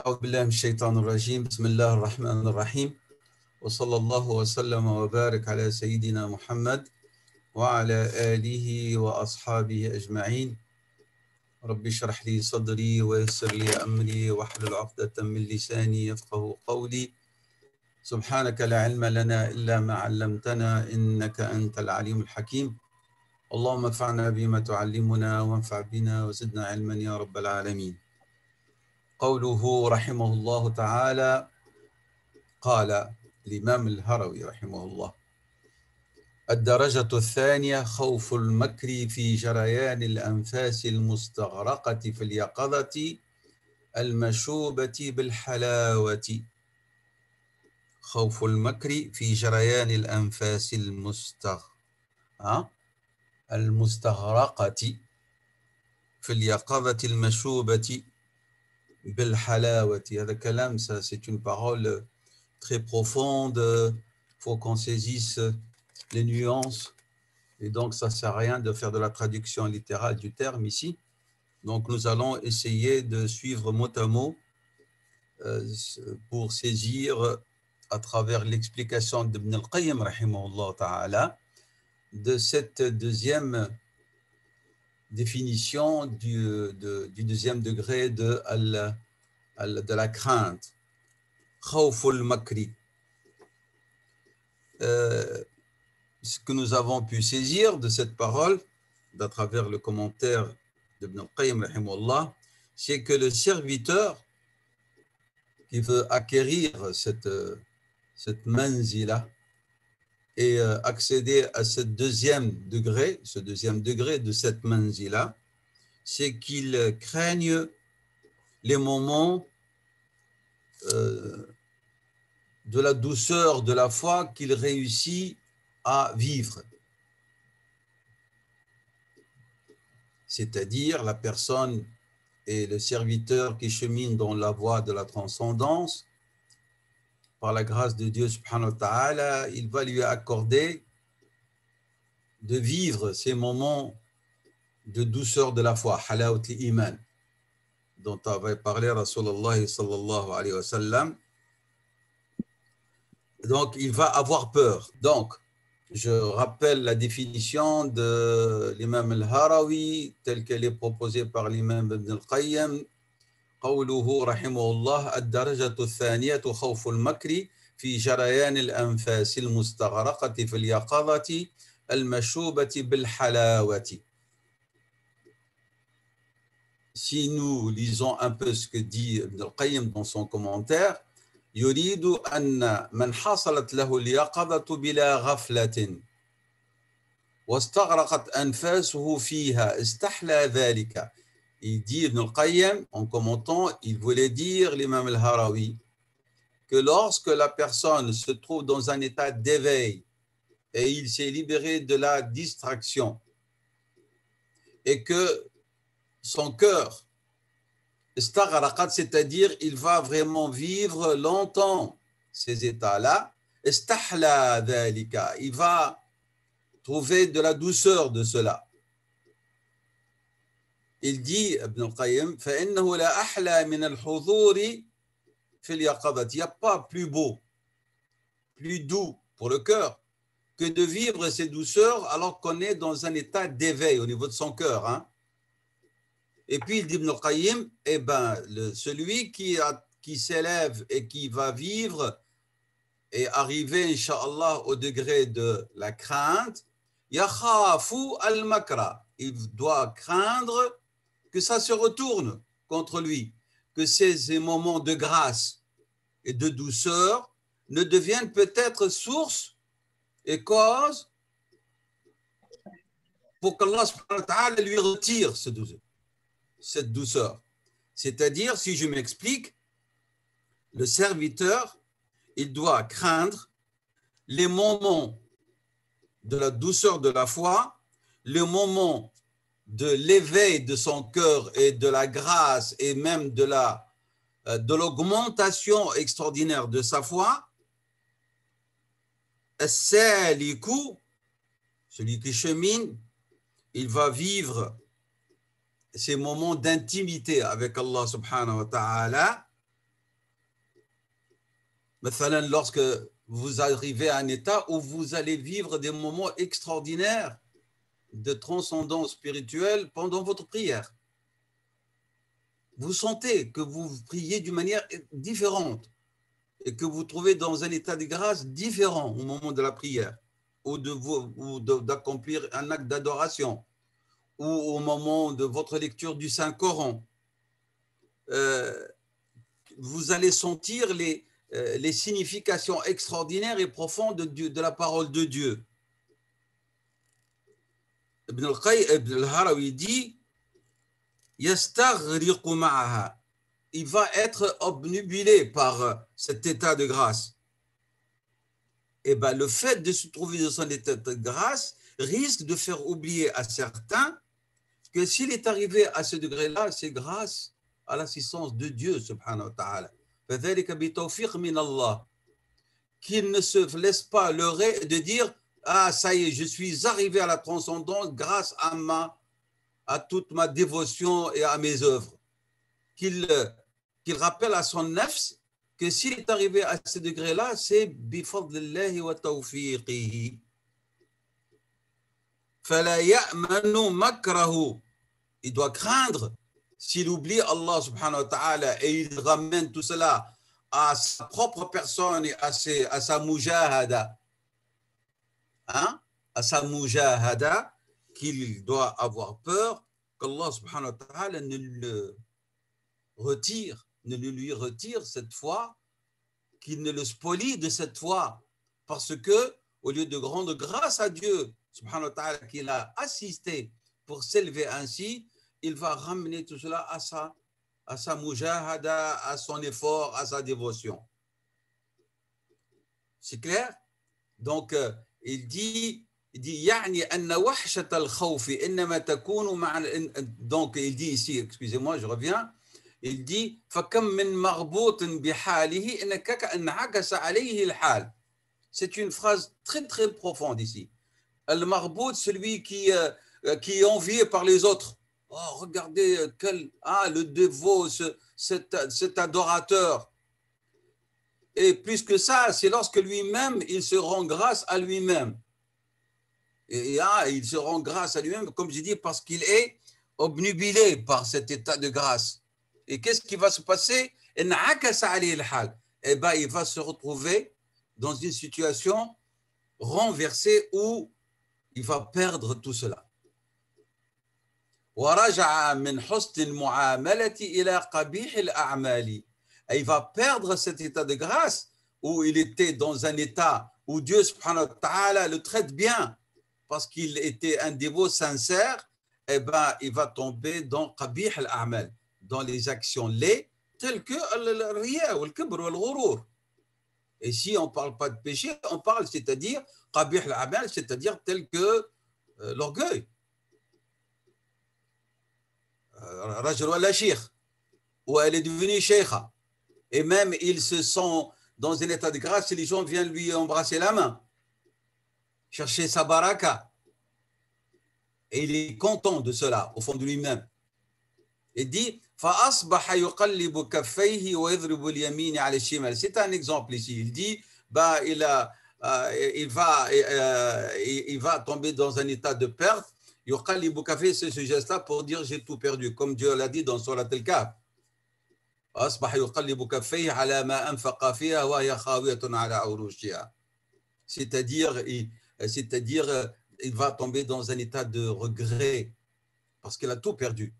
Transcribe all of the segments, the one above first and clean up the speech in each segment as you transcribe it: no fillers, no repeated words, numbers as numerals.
أعوذ بالله من الشيطان الرجيم بسم الله الرحمن الرحيم وصلى الله وسلم وبارك على سيدنا محمد وعلى آله وأصحابه أجمعين رب اشرح لي صدري ويسر لي أمري واحلل عقدة من لساني يفقه قولي سبحانك لا علم لنا إلا ما علمتنا إنك أنت العليم الحكيم اللهم انفعنا بما تعلمنا وانفع بنا وزدنا علما يا رب العالمين. قوله رحمه الله تعالى قال الإمام الهروي رحمه الله: الدرجة الثانية خوف المكر في جريان الأنفاس المستغرقة في اليقظة المشوبة بالحلاوة. خوف المكر في جريان الأنفاس المستغرقة في اليقظة المشوبة بالحلاوة. هذا كلام, c'est une parole très profonde, il faut qu'on saisisse les nuances et donc ça ne sert à rien de faire de la traduction littérale du terme ici. Donc nous allons essayer de suivre mot à mot pour saisir à travers l'explication d'Ibn al-Qayyim rahimahullah ta'ala de cette deuxième définition du deuxième degré de la crainte. Khawful makri. Ce que nous avons pu saisir de cette parole, d'à travers le commentaire d'Ibn al-Qayyim rahimahullah, c'est que le serviteur qui veut acquérir cette manzila et accéder à ce deuxième degré de cette manzila, c'est qu'il craigne les moments de la douceur de la foi qu'il réussit à vivre. C'est-à-dire la personne et le serviteur qui chemine dans la voie de la transcendance, par la grâce de Dieu subhanahu wa ta'ala, il va lui accorder de vivre ces moments de douceur de la foi, halawat l'iman, dont avait parlé Rasulullah sallallahu alayhi wa sallam. Donc, il va avoir peur. Donc, je rappelle la définition de l'imam al-Harawi, telle qu'elle est proposée par l'imam Ibn al-Qayyim. قوله رحمه الله: الدرجة الثانية خوف المكر في جريان الأنفاس المستغرقة في اليقظة المشوبة بالحلاوة. Si nous lisons un peu ce que dit Ibn al-Qayyim dans son commentaire, يريد أن من حصلت له اليقظة بلا غفلة واستغرقت أنفاسه فيها استحلى ذلك. Il dit Ibn al-Qayyim, en commentant, il voulait dire, l'imam al-Harawi, que lorsque la personne se trouve dans un état d'éveil et il s'est libéré de la distraction et que son cœur istaghraqat, c'est-à-dire il va vraiment vivre longtemps ces états-là, istahla dhalika, il va trouver de la douceur de cela. Il dit, Ibn al-Qayyim, فَإِنَّهُ لَا أَحْلَى مِنَ الْحُضُورِ فِي الْيَقَظَةِ. Il n'y a pas plus beau, plus doux pour le cœur que de vivre ces douceurs alors qu'on est dans un état d'éveil au niveau de son cœur. Hein. Et puis il dit Ibn al-Qayyim, eh ben, celui qui s'élève et qui va vivre et arriver, Inch'Allah, au degré de la crainte, يَخَافُ الْمَكْرَ. Il doit craindre que ça se retourne contre lui, que ces moments de grâce et de douceur ne deviennent peut-être source et cause pour qu'Allah subhanahu wa ta'ala lui retire cette douceur. C'est-à-dire, si je m'explique, le serviteur, il doit craindre les moments de la douceur de la foi, les moments de l'éveil de son cœur et de la grâce et même de l'augmentation extraordinaire de sa foi. As-saliku, celui qui chemine, il va vivre ces moments d'intimité avec Allah subhanahu wa ta'ala مثلا, lorsque vous arrivez à un état où vous allez vivre des moments extraordinaires de transcendance spirituelle pendant votre prière. Vous sentez que vous priez d'une manière différente et que vous trouvez dans un état de grâce différent au moment de la prière ou d'accomplir un acte d'adoration ou au moment de votre lecture du Saint-Coran. Vous allez sentir les significations extraordinaires et profondes de la parole de Dieu. Ibn al-Harawi dit يستغرق معها. Il va être obnubilé par cet état de grâce. Et ben, le fait de se trouver dans son état de grâce risque de faire oublier à certains que s'il est arrivé à ce degré-là, c'est grâce à l'assistance de Dieu, subhanahu wa ta'ala. فذلك بتوفيق من الله. Qu'il ne se laisse pas leurrer de dire ah, ça y est, je suis arrivé à la transcendance grâce à toute ma dévotion et à mes œuvres. Qu'il rappelle à son nafs que s'il est arrivé à ce degré-là, c'est bifadlillahi wa tawfiqihi. Fala ya'manu makrahu. Il doit craindre s'il oublie Allah subhanahu wa ta'ala et il ramène tout cela à sa propre personne et à sa mujahada. Hein? À sa mujahada, qu'il doit avoir peur qu'Allah subhanahu wa ta'ala ne lui retire cette foi, qu'il ne le spolie de cette foi, parce que au lieu de rendre grâce à Dieu subhanahu wa ta'ala qu'il a assisté pour s'élever ainsi, il va ramener tout cela à sa mujahada, à son effort, à sa dévotion. C'est clair? Donc il dit يعني أن وحشة الخوف إنما تكون مع. Donc il dit ici, excusez-moi, je reviens. Il dit فكم من مربوط بحاله إن انعكس عليه الحال. C'est une phrase très très profonde ici. Al-marbout, celui qui est envié par les autres. Oh, regardez le dévot, cet adorateur. Et plus que ça, c'est lorsque lui-même, il se rend grâce à lui-même. Et il se rend grâce à lui-même, comme j'ai dit, parce qu'il est obnubilé par cet état de grâce. Et qu'est-ce qui va se passer? Eh bien, il va se retrouver dans une situation renversée où il va perdre tout cela. ورجع من حسن المعاملة إلى قبيح الأعمال. Et il va perdre cet état de grâce où il était dans un état où Dieu subhanahu wa ta'ala le traite bien parce qu'il était un dévot sincère. Eh ben, il va tomber dans قبيح الأعمال, dans les actions laides telles que le riya ou le kibr ou le ghurur. Et si on ne parle pas de péché, on parle, c'est-à-dire قبيح الأعمال, c'est-à-dire tel que l'orgueil. Rajul wala sheikh, ou elle est devenue sheikha. Et même ils se sont dans un état de grâce et les gens viennent lui embrasser la main, chercher sa baraka. Et il est content de cela au fond de lui-même. Il dit فأصبح يقلب كفيه ويضرب اليمين على الشمال. C'est un exemple ici. Il dit il va tomber dans un état de perte. يقلب كفيه, c'est ce geste-là pour dire j'ai tout perdu, comme Dieu l'a dit dans Surat Al-Kahf. أصبح يقلب كفيه على ما أنفق فيها وهي خاوية على عروشها. C'est-à-dire il va tomber dans un état de regret parce qu'il a tout perdu.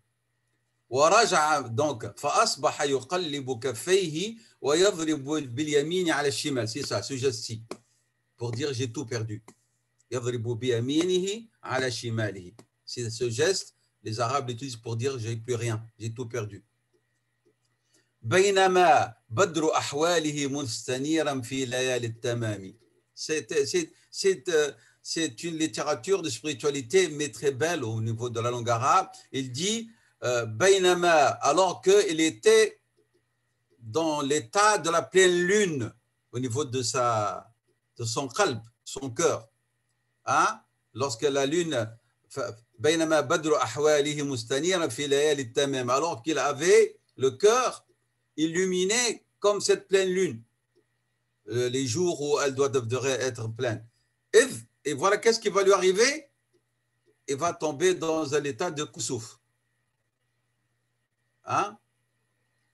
ورجع donc فأصبح يقلب كفيه ويضرب باليمين على الشمال. C'est ça, ce geste-ci pour dire j'ai tout perdu. يضرب بيمينه على شماله. C'est ce geste, les Arabes l'utilisent pour dire j'ai plus rien, j'ai tout perdu. بينما بدر أحواله مستنيرا في ليالي التمام. C'est une littérature de spiritualité, mais très belle au niveau de la langue arabe. Il dit بينما, alors qu'il était dans l'état de la pleine lune au niveau de son qalb, son cœur. Hein? Lorsque la lune بينما بدر أحواله مستنيرا في ليالي التمام, alors qu'il avait le cœur illuminé comme cette pleine lune. les jours où elle devrait être pleine. Et voilà, qu'est-ce qui va lui arriver? Il va tomber dans un état de kusuf. Hein?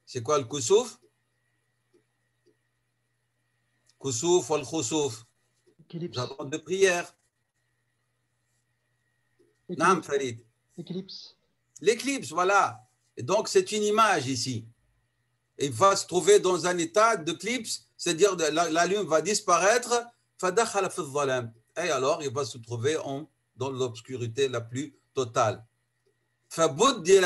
C'est quoi le kusuf? Kusuf ou le khusuf? Nous Éclipse. avons deux prières. Naam, Farid. Éclipse. L'éclipse, voilà. Et donc, c'est une image ici. Il va se trouver dans un état d'éclipse, c'est-à-dire la lune va disparaître, et alors il va se trouver dans l'obscurité la plus totale. Dieu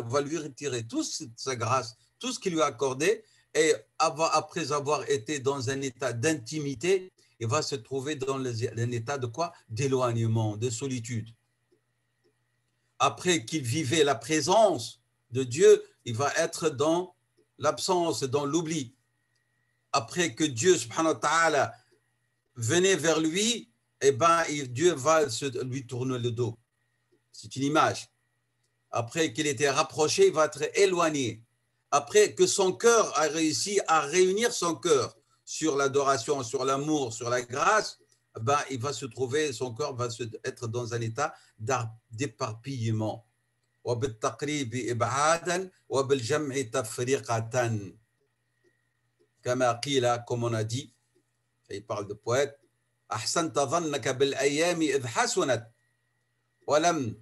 va lui retirer toute sa grâce, tout ce qu'il lui a accordé, et après avoir été dans un état d'intimité, il va se trouver dans un état de quoi? D'éloignement, de solitude. Après qu'il vivait la présence de Dieu, il va être dans l'absence, dans l'oubli. Après que Dieu, subhanahu wa ta'ala, venait vers lui, eh ben, Dieu va lui tourner le dos. C'est une image. Après qu'il était rapproché, il va être éloigné. Après que son cœur a réussi à réunir son cœur sur l'adoration, sur l'amour, sur la grâce, ben, il va se trouver, son cœur va être dans un état d'éparpillement. وبالتقريب إبعادا وبالجمع تفرقة كما قيل comme on a dit, il parle de poète, أحسنت ظنك بالأيام إذ حسنت ولم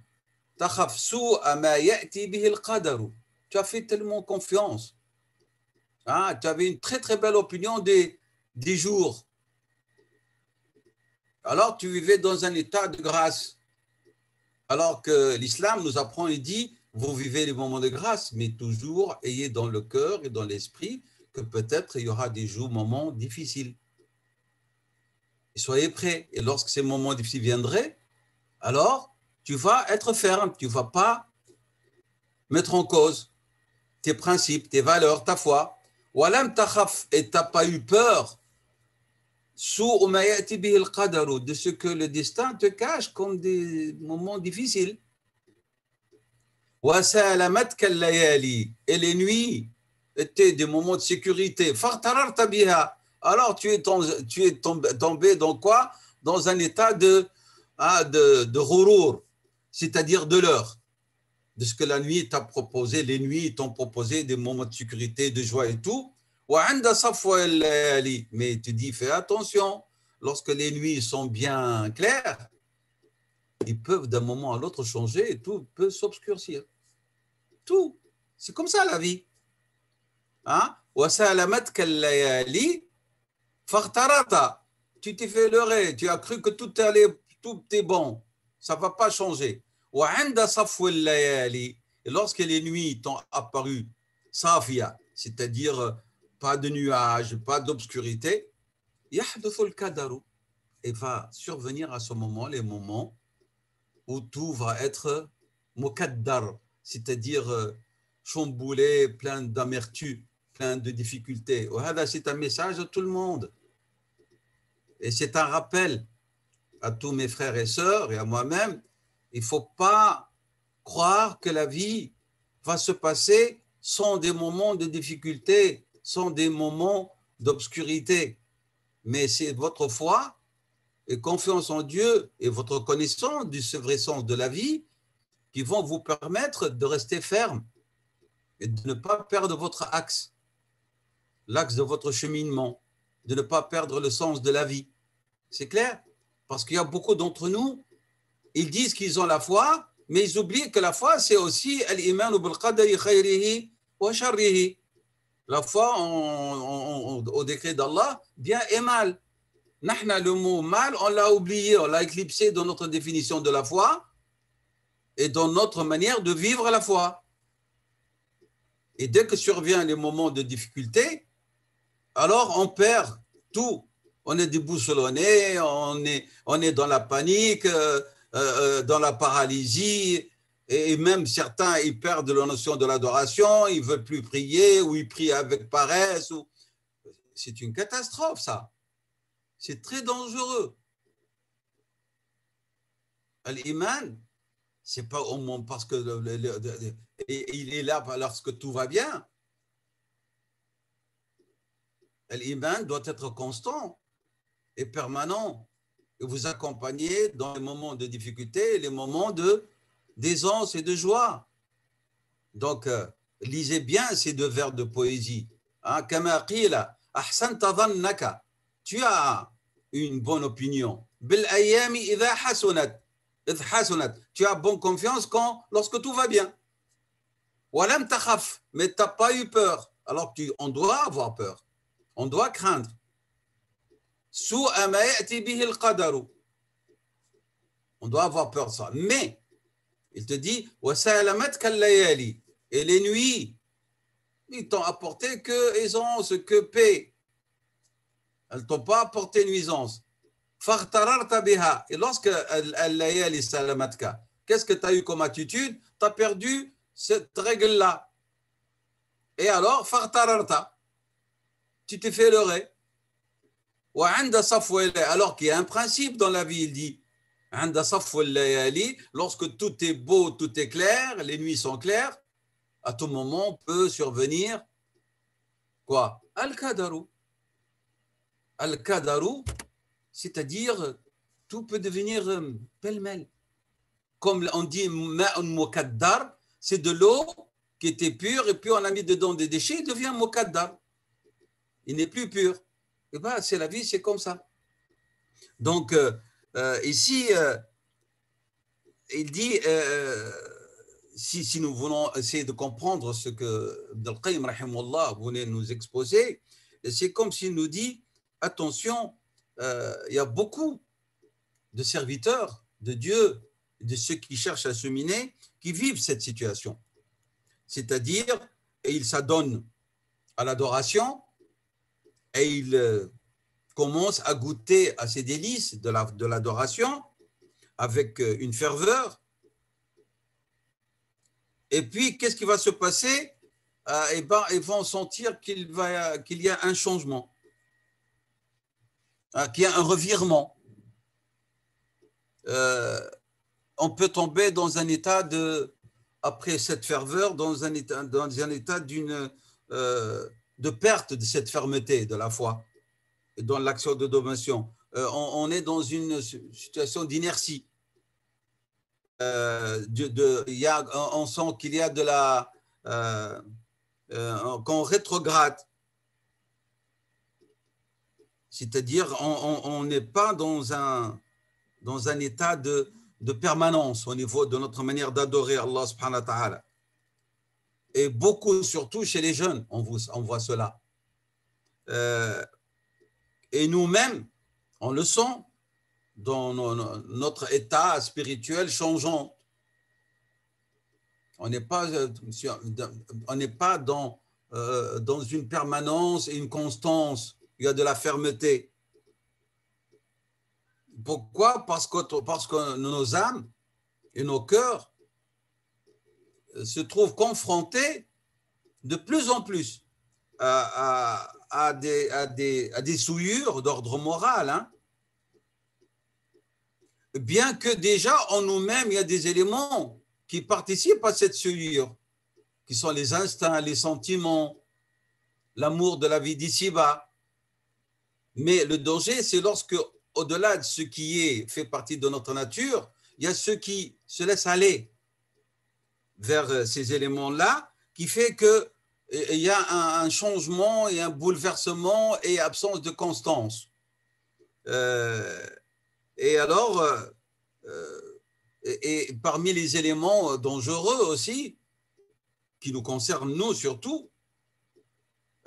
تخف سوء ما يأتي به القدر. Tu as fait tellement confiance. Hein? Tu avais une très très belle opinion des jours. Alors tu vivais dans un état de grâce. Alors que l'islam nous apprend et dit, vous vivez les moments de grâce, mais toujours ayez dans le cœur et dans l'esprit que peut-être il y aura des jours, moments difficiles. Et soyez prêts. Et lorsque ces moments difficiles viendraient, alors tu vas être ferme, tu ne vas pas mettre en cause tes principes, tes valeurs, ta foi. Walam takhaf, et tu n'as pas eu peur de ce que le destin te cache comme des moments difficiles. Et les nuits étaient des moments de sécurité. Alors tu es tombé dans quoi? Dans un état de ghurur, c'est-à-dire de l'heure, de ce que la nuit t'a proposé. Les nuits t'ont proposé des moments de sécurité, de joie et tout. Mais tu dis, fais attention, lorsque les nuits sont bien claires, ils peuvent d'un moment à l'autre changer et tout peut s'obscurcir. Tout. C'est comme ça la vie. Hein? Tu t'es fait leurrer, tu as cru que tout est bon. Ça ne va pas changer. Et lorsque les nuits t'ont apparu, safia, c'est-à-dire pas de nuages, pas d'obscurité, il va survenir à ce moment les moments où tout va être mukaddar, c'est-à-dire chamboulé, plein d'amertume, plein de difficultés. C'est un message à tout le monde. Et c'est un rappel à tous mes frères et sœurs et à moi-même. Il ne faut pas croire que la vie va se passer sans des moments de difficulté, sans des moments d'obscurité. Mais c'est votre foi et confiance en Dieu et votre connaissance du vrai sens de la vie qui vont vous permettre de rester ferme et de ne pas perdre votre axe, l'axe de votre cheminement, de ne pas perdre le sens de la vie. C'est clair? Parce qu'il y a beaucoup d'entre nous, ils disent qu'ils ont la foi, mais ils oublient que la foi, c'est aussi al-iman bil qadari khayrihi wa sharrihi. La foi au décret d'Allah, bien et mal. Nahna, le mot mal, on l'a oublié, on l'a éclipsé dans notre définition de la foi et dans notre manière de vivre la foi. Et dès que surviennent les moments de difficulté, alors on perd tout. On est déboussolonné, on est dans la panique, dans la paralysie, et même certains, ils perdent la notion de l'adoration, ils ne veulent plus prier, ou ils prient avec paresse. C'est une catastrophe, ça. C'est très dangereux. L'iman, c'est pas au moment parce que il est là lorsque tout va bien. L'iman doit être constant et permanent et vous accompagner dans les moments de difficulté et les moments d'aisance et de joie. Donc, lisez bien ces deux vers de poésie. Kama qila, ahsanta dhannaka. Tu as une bonne opinion. Bil ayami idha hasunat. Tu as bonne confiance lorsque tout va bien. Walam takhaf, mais tu n'as pas eu peur. Alors on doit avoir peur. On doit craindre. Su'a ma ya'ti bihi al-qadaru. On doit avoir peur de ça. Mais, il te dit, wa salamatka al-layali. Et les nuits, ils t'ont apporté que aisance, que paix. Elles ne t'ont pas apporté nuisance. Faghtararta biha. Et lorsque al-layali salamatka, qu'est-ce que tu as eu comme attitude? Tu as perdu cette règle-là. Et alors, faghtararta, tu t'es fait leurrer. Alors qu'il y a un principe dans la vie, il dit, lorsque tout est beau, tout est clair, les nuits sont claires, à tout moment peut survenir quoi? Al-Qadaru. Al-Qadaru, c'est-à-dire tout peut devenir pêle-mêle. Comme on dit, ma'un mukaddar, c'est de l'eau qui était pure et puis on a mis dedans des déchets, il devient mukaddar. Il n'est plus pur. Et bien, c'est la vie, c'est comme ça. Donc, ici, il dit, si nous voulons essayer de comprendre ce que Ibn al-Qayyim rahimahullah voulait nous exposer, c'est comme s'il nous dit, attention, il y a beaucoup de serviteurs de Dieu, de ceux qui cherchent à cheminer, qui vivent cette situation. C'est-à-dire, et ils s'adonnent à l'adoration et ils commencent à goûter à ces délices de l'adoration avec une ferveur. Et puis, qu'est-ce qui va se passer? Eh ben, ils vont sentir qu'il y a un changement, qu'il y a un revirement. On peut tomber dans un état après cette ferveur, dans un état de perte de cette fermeté de la foi, dans l'action de domination. On est dans une situation d'inertie. On sent qu'il y a de la... qu'on rétrograde. C'est-à-dire, on n'est pas dans un état de permanence au niveau de notre manière d'adorer Allah subhanahu wa ta'ala. Et beaucoup, surtout chez les jeunes, on voit cela. Et nous-mêmes, on le sent dans notre état spirituel changeant. On n'est pas dans une permanence et une constance. Il y a de la fermeté. Pourquoi? Parce que nos âmes et nos cœurs se trouvent confrontés de plus en plus à des souillures d'ordre moral. Hein. Bien que déjà en nous-mêmes, il y a des éléments qui participent à cette souillure, qui sont les instincts, les sentiments, l'amour de la vie d'ici-bas. Mais le danger, c'est lorsque, au-delà de ce qui fait partie de notre nature, il y a ceux qui se laissent aller vers ces éléments-là, qui fait qu'il y a un changement et un bouleversement et absence de constance. Et alors, et parmi les éléments dangereux aussi, qui nous concernent nous surtout,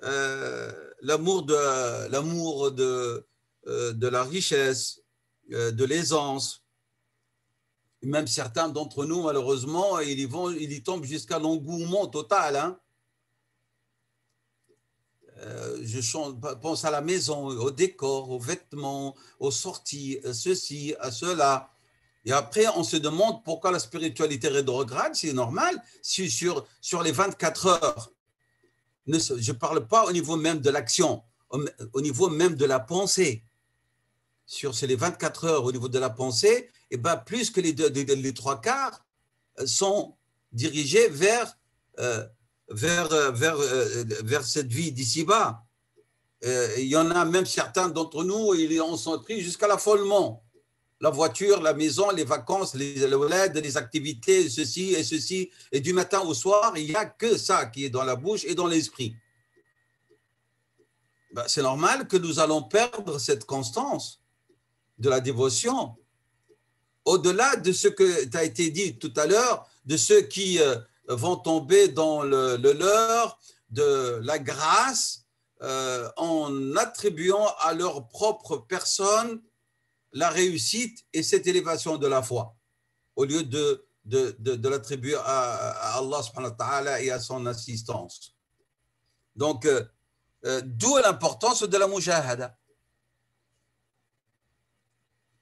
l'amour de la richesse, de l'aisance. Même certains d'entre nous, malheureusement, ils y tombent jusqu'à l'engouement total. Hein. Je pense à la maison, au décor, aux vêtements, aux sorties, à ceci, à cela. Et après, on se demande pourquoi la spiritualité rétrograde, c'est normal, si sur les 24 heures. Je ne parle pas au niveau même de l'action, au niveau même de la pensée. Sur les 24 heures au niveau de la pensée, et ben plus que les trois quarts sont dirigés vers cette vie d'ici-bas. Il y en a même certains d'entre nous, ils en sont pris jusqu'à l'affolement. La voiture, la maison, les vacances, les activités, ceci, et du matin au soir, il n'y a que ça qui est dans la bouche et dans l'esprit. Ben, c'est normal que nous allons perdre cette constance de la dévotion. Au-delà de ce que tu as été dit tout à l'heure, de ceux qui vont tomber dans le leurre de la grâce en attribuant à leur propre personne la réussite et cette élévation de la foi, au lieu de l'attribuer à Allah subhanahu wa ta'ala et à son assistance. Donc, d'où l'importance de la mujahada.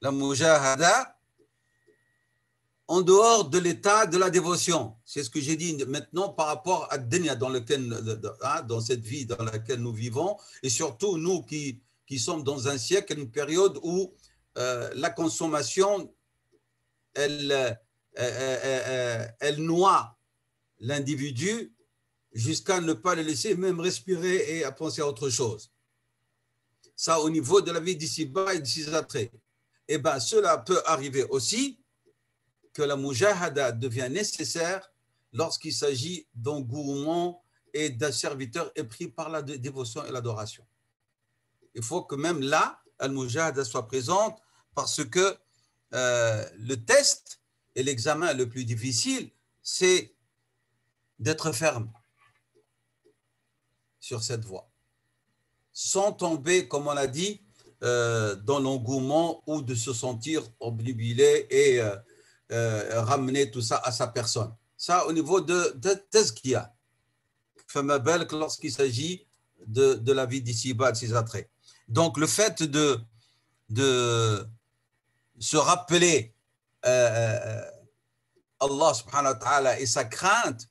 La mujahada, en dehors de l'état de la dévotion. C'est ce que j'ai dit maintenant par rapport à dunya dans cette vie dans laquelle nous vivons, et surtout nous qui sommes dans un siècle, une période où la consommation, elle noie l'individu jusqu'à ne pas le laisser même respirer et à penser à autre chose. Ça, au niveau de la vie d'ici-bas et de ses attraits. Eh bien, cela peut arriver aussi que la mujahada devient nécessaire lorsqu'il s'agit d'engouement et d'un serviteur épris par la dévotion et l'adoration. Il faut que même là, al-mujahada soit présente parce que le test et l'examen le plus difficile, c'est d'être ferme sur cette voie, sans tomber, comme on l'a dit, dans l'engouement ou de se sentir obnubilé et ramener tout ça à sa personne. Ça, au niveau de tazkiya, fama balak lorsqu'il s'agit de la vie d'ici-bas, de ses attraits. Donc, le fait de se rappeler Allah subhanahu wa ta'ala et sa crainte,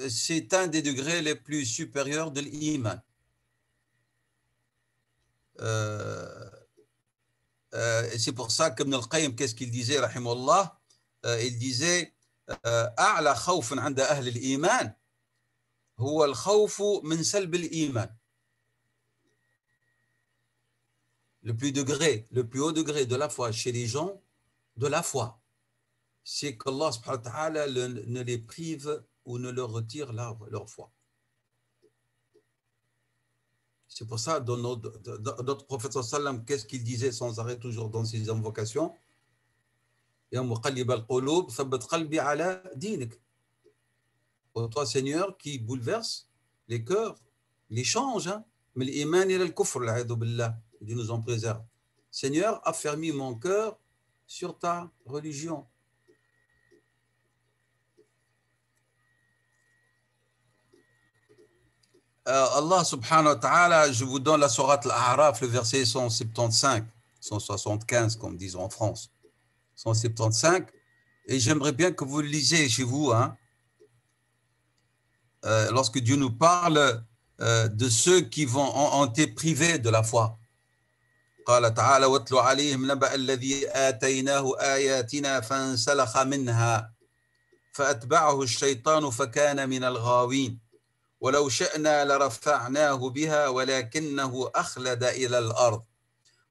c'est un des degrés les plus supérieurs de l'iman. Et c'est pour ça qu'Ibn al-Qayyim, qu'est-ce qu'il disait, rahimahullah, il disait أعلى خوف عند أهل الإيمان هو الخوف من سلب الإيمان. Le plus haut degré de la foi chez les gens, de la foi, c'est qu'Allah subhanahu wa ta'ala ne les prive ou ne leur retire leur foi. C'est pour ça, dans notre prophète sallam, qu'est-ce qu'il disait sans arrêt toujours dans ses invocations? Ya muqallib al-qulub, thabbit qalbi ala dinik. Ô toi, Seigneur, qui bouleverse les cœurs, les change, hein? Mais l'iman ila al-kufr, l'a'idhu billah, Dieu nous en préserve. Seigneur, affermis mon cœur sur ta religion. Allah subhanahu wa ta'ala, je vous donne la sourate Al-A'raf, le verset 175, 175, comme disent en France, 175, et j'aimerais bien que vous le lisiez chez vous, hein, lorsque Dieu nous parle de ceux qui ont été privés de la foi. قال تعالى واتل عليهم نبأ الذي آتيناه آياتنا فانسلخ منها فأتبعه الشيطان فكان من الغاوين ولو شئنا لرفعناه بها ولكنه أخلد إلى الأرض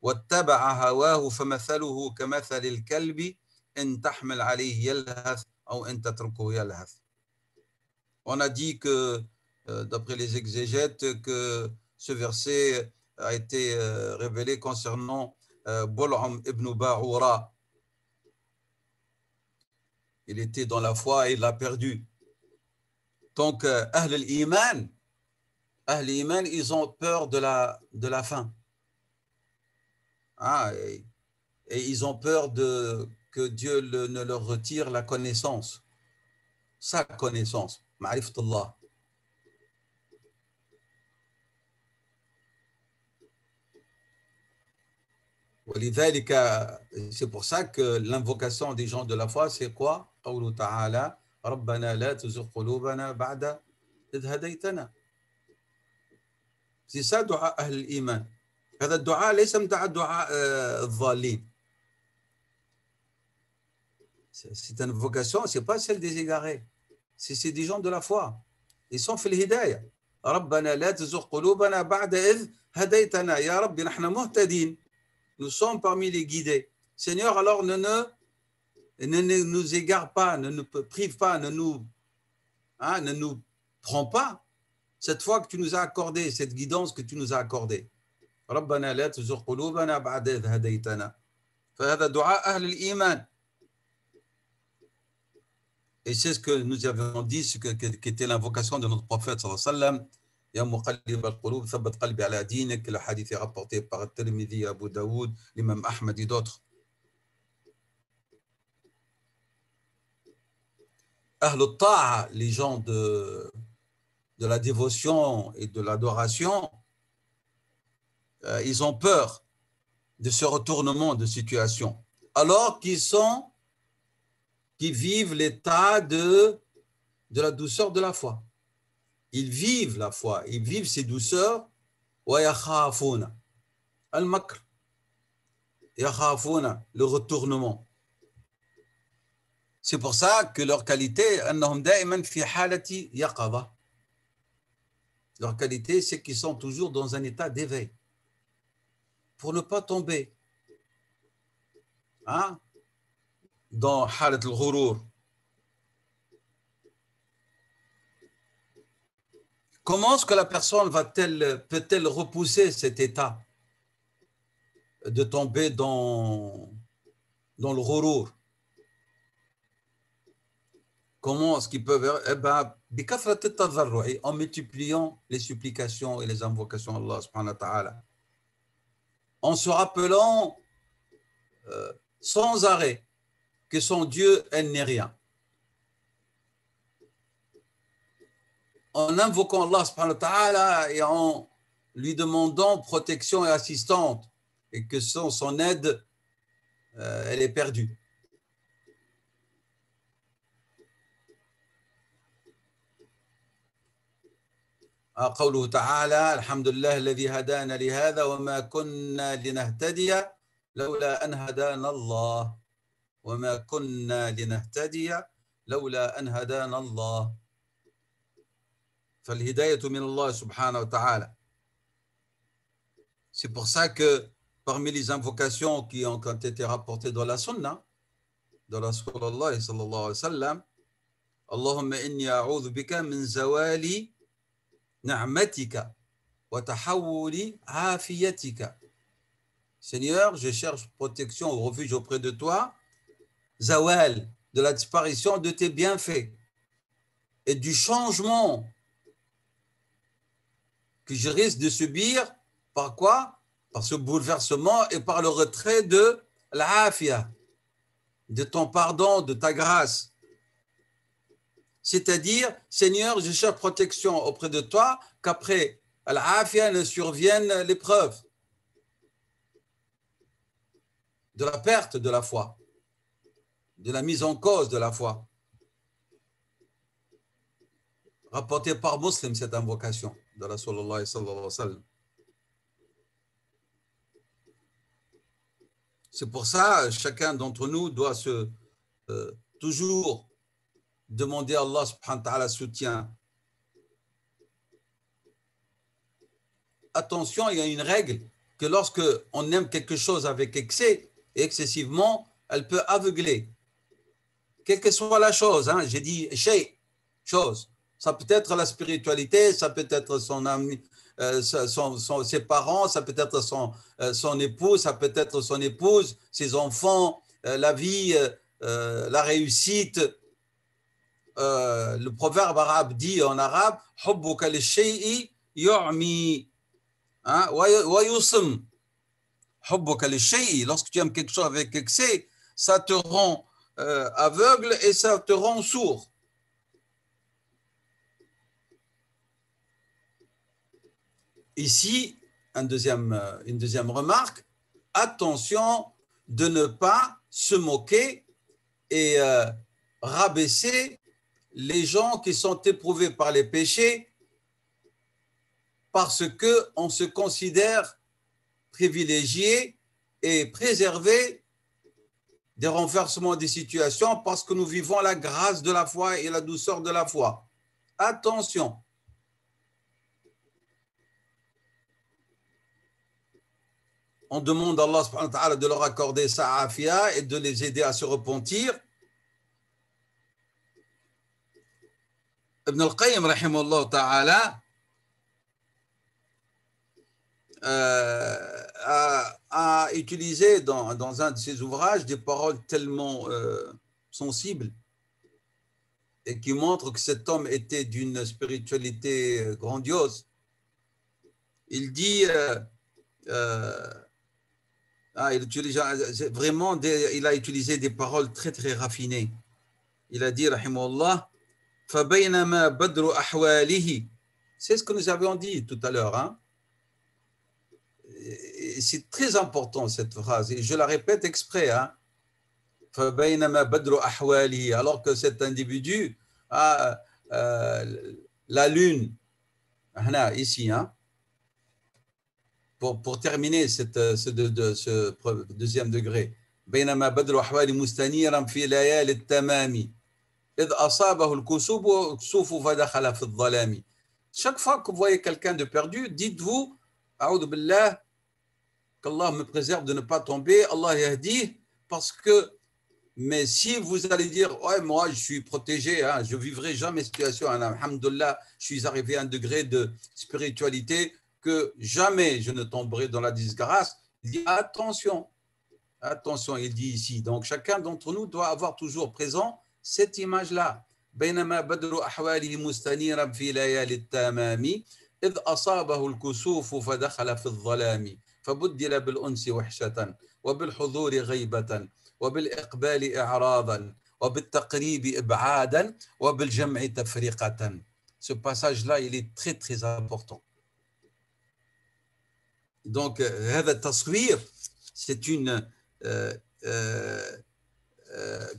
واتبع هواه فمثله كمثل الكلب إن تحمل عليه يلهث أو إن تتركه يلهث. On a dit que, d'après les exégètes, que ce verset a été révélé concernant Bol'am ibn Ba'ura. Il était dans la foi et il l'a perdu. Donc, Ahl al-Iman, ils ont peur de la fin. Ah, et ils ont peur que Dieu ne leur retire la connaissance, sa connaissance, ma'rifatullah. C'est pour ça que l'invocation des gens de la foi, c'est quoi? قوله تعالى ربنا لا تزغ قلوبنا بعد إذ هديتنا. C'est ça دعاء أهل الإيمان. هذا الدعاء ليس من دعاء الضالين. C'est une invocation, c'est pas celle des égarés. C'est des gens de la foi. Ils sont في الهداية. ربنا لا تزغ قلوبنا بعد إذ هديتنا. يا رب نحن مهتدين. Nous sommes parmi les guidés. Seigneur, alors ne nous égare pas, ne nous prive pas, ne nous prends pas cette foi que tu nous as accordée, cette guidance que tu nous as accordée. ربنا لا تزغ قلوبنا بعد إذ هديتنا. فهذا دعاء أهل الإيمان. Et c'est ce que nous avions dit, ce qui était l'invocation de notre prophète sallallahu alayhi wa sallam. Ya muqallib al-qulub, thabbat qalbi ala dinik. Le hadith est rapporté par Tirmidhi, Abu Daoud, l'imam Ahmad et d'autres. Ahl al-ta'a, les gens de la dévotion et de l'adoration, ils ont peur de ce retournement de situation, alors qu'ils vivent l'état de la douceur de la foi. Ils vivent la foi, ils vivent ces douceurs. Wa yakhafuna al-makr, yakhafuna le retournement. C'est pour ça que leur qualité, annahum da'iman fi halati yaqadha. Leur qualité, c'est qu'ils sont toujours dans un état d'éveil pour ne pas tomber dans halat al-ghurur. Comment est-ce que la personne peut-elle repousser cet état de tomber dans le ghurur? Comment est-ce qu'ils peuvent? En multipliant les supplications et les invocations à Allah subhanahu wa ta'ala. En se rappelant sans arrêt que son Dieu, elle n'est rien. En invoquant Allah subhanahu wa ta'ala et en lui demandant protection et assistance, et que sans son aide, elle est perdue. قوله تعالى الحمد لله الذي هدانا لهذا وما كنا لنهتدي لولا أن هدانا الله وما كنا لنهتدي لولا أن هدانا الله فالهداية من الله سبحانه وتعالى. C'est pour ça que parmi les invocations qui ont été rapportées dans la sunna de Rasulullah sallallahu alayhi wa sallam, Allahumma inni a'udhu bika min zawali ni'matika wa tahawuli afiyatika. Seigneur, je cherche protection ou refuge auprès de toi, zawal, de la disparition de tes bienfaits et du changement que je risque de subir. Par quoi? Par ce bouleversement et par le retrait de l'afia, de ton pardon, de ta grâce. C'est-à-dire, Seigneur, je cherche protection auprès de toi, qu'après l'afia ne survienne l'épreuve de la perte de la foi, de la mise en cause de la foi. Rapporté par Muslim, cette invocation de Rasulullah sallallahu alayhi wa sallam. C'est pour ça, chacun d'entre nous doit toujours demander à Allah subhanahu wa ta'ala soutien. Attention, il y a une règle que lorsque on aime quelque chose avec excès et excessivement, elle peut aveugler. Quelle que soit la chose, j'ai dit chose. Ça peut être la spiritualité, ça peut être son ami, ses parents, ça peut être son époux, ça peut être son épouse, ses enfants, la vie, la réussite. Le proverbe arabe dit en arabe hubbuka lish-shay'i yu'mi wa yusm. Hubbuka lish-shay'i, lorsque tu aimes quelque chose avec excès, ça te rend aveugle et ça te rend sourd. Ici, une deuxième remarque, attention de ne pas se moquer et rabaisser les gens qui sont éprouvés par les péchés parce qu'on se considère privilégié et préservé des renversements des situations parce que nous vivons la grâce de la foi et la douceur de la foi. Attention. On demande à Allah subhanahu wa ta'ala de leur accorder sa afia et de les aider à se repentir. Ibn al-Qayyim, rahimahullah ta'ala, a utilisé dans un de ses ouvrages des paroles tellement sensibles et qui montrent que cet homme était d'une spiritualité grandiose. Il dit, il a utilisé des paroles très très raffinées. Il a dit, rahimahullah, فَبَيْنَمَا بَدْرُ أَحْوَالِهِ. C'est ce que nous avions dit tout à l'heure. Hein? C'est très important cette phrase et je la répète exprès. Hein? فَبَيْنَمَا بَدْرُ أَحْوَالِهِ. Alors que cet individu a la lune, ici, hein? Pour terminer ce deuxième degré. بينما بدر أحوال مستنيرا في ليالي التمام إذ أصابه الكسوف فدخل في الظلام. Chaque fois que vous voyez quelqu'un de perdu, dites-vous أعوذ بالله, qu'Allah me préserve de ne pas tomber, Allah yahdi, parce que, mais si vous allez dire, ouais, moi je suis protégé, hein, je ne vivrai jamais cette situation, hein, alhamdoulilah, je suis arrivé à un degré de spiritualité que jamais je ne tomberai dans la disgrâce. Il dit attention, attention, il dit ici. Donc chacun d'entre nous doit avoir toujours présent cette image-là. بينما بدر أحواله مستنيرا في ليالي التمام إذ أصابه الكسوف فدخل في الظلام فبدل بالأنس وحشة وبالحضور غيبة وبالإقبال إعراضا وبالتقريب إبعادا وبالجمع تفرقة. Ce passage-là, il est très très important. Donc, هذا التصوير, c'est une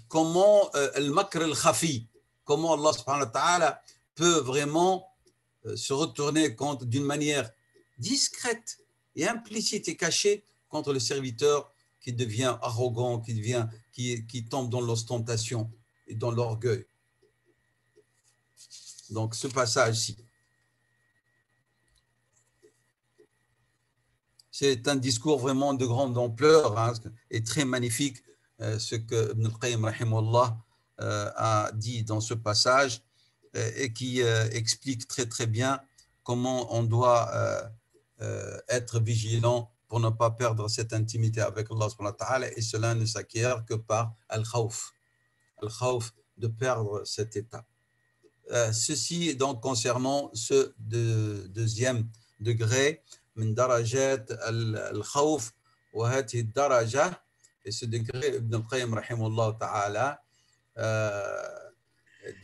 comment المكر الخفي, comment Allah subhanahu wa ta'ala peut vraiment se retourner contre d'une manière discrète et implicite et cachée contre le serviteur qui devient arrogant, qui tombe dans l'ostentation et dans l'orgueil. Donc, ce passage-ci. C'est un discours vraiment de grande ampleur, hein, et très magnifique, ce que Ibn al-Qayyim rahimahullah a dit dans ce passage et qui explique très très bien comment on doit être vigilant pour ne pas perdre cette intimité avec Allah subhanahu wa ta'ala, et cela ne s'acquiert que par al-khawf, de perdre cet état. Ceci donc concernant ce deuxième degré, من درجات الخوف وهذه الدرجة, et ce degré Ibn al-Qayyim rahimahullah ta'ala,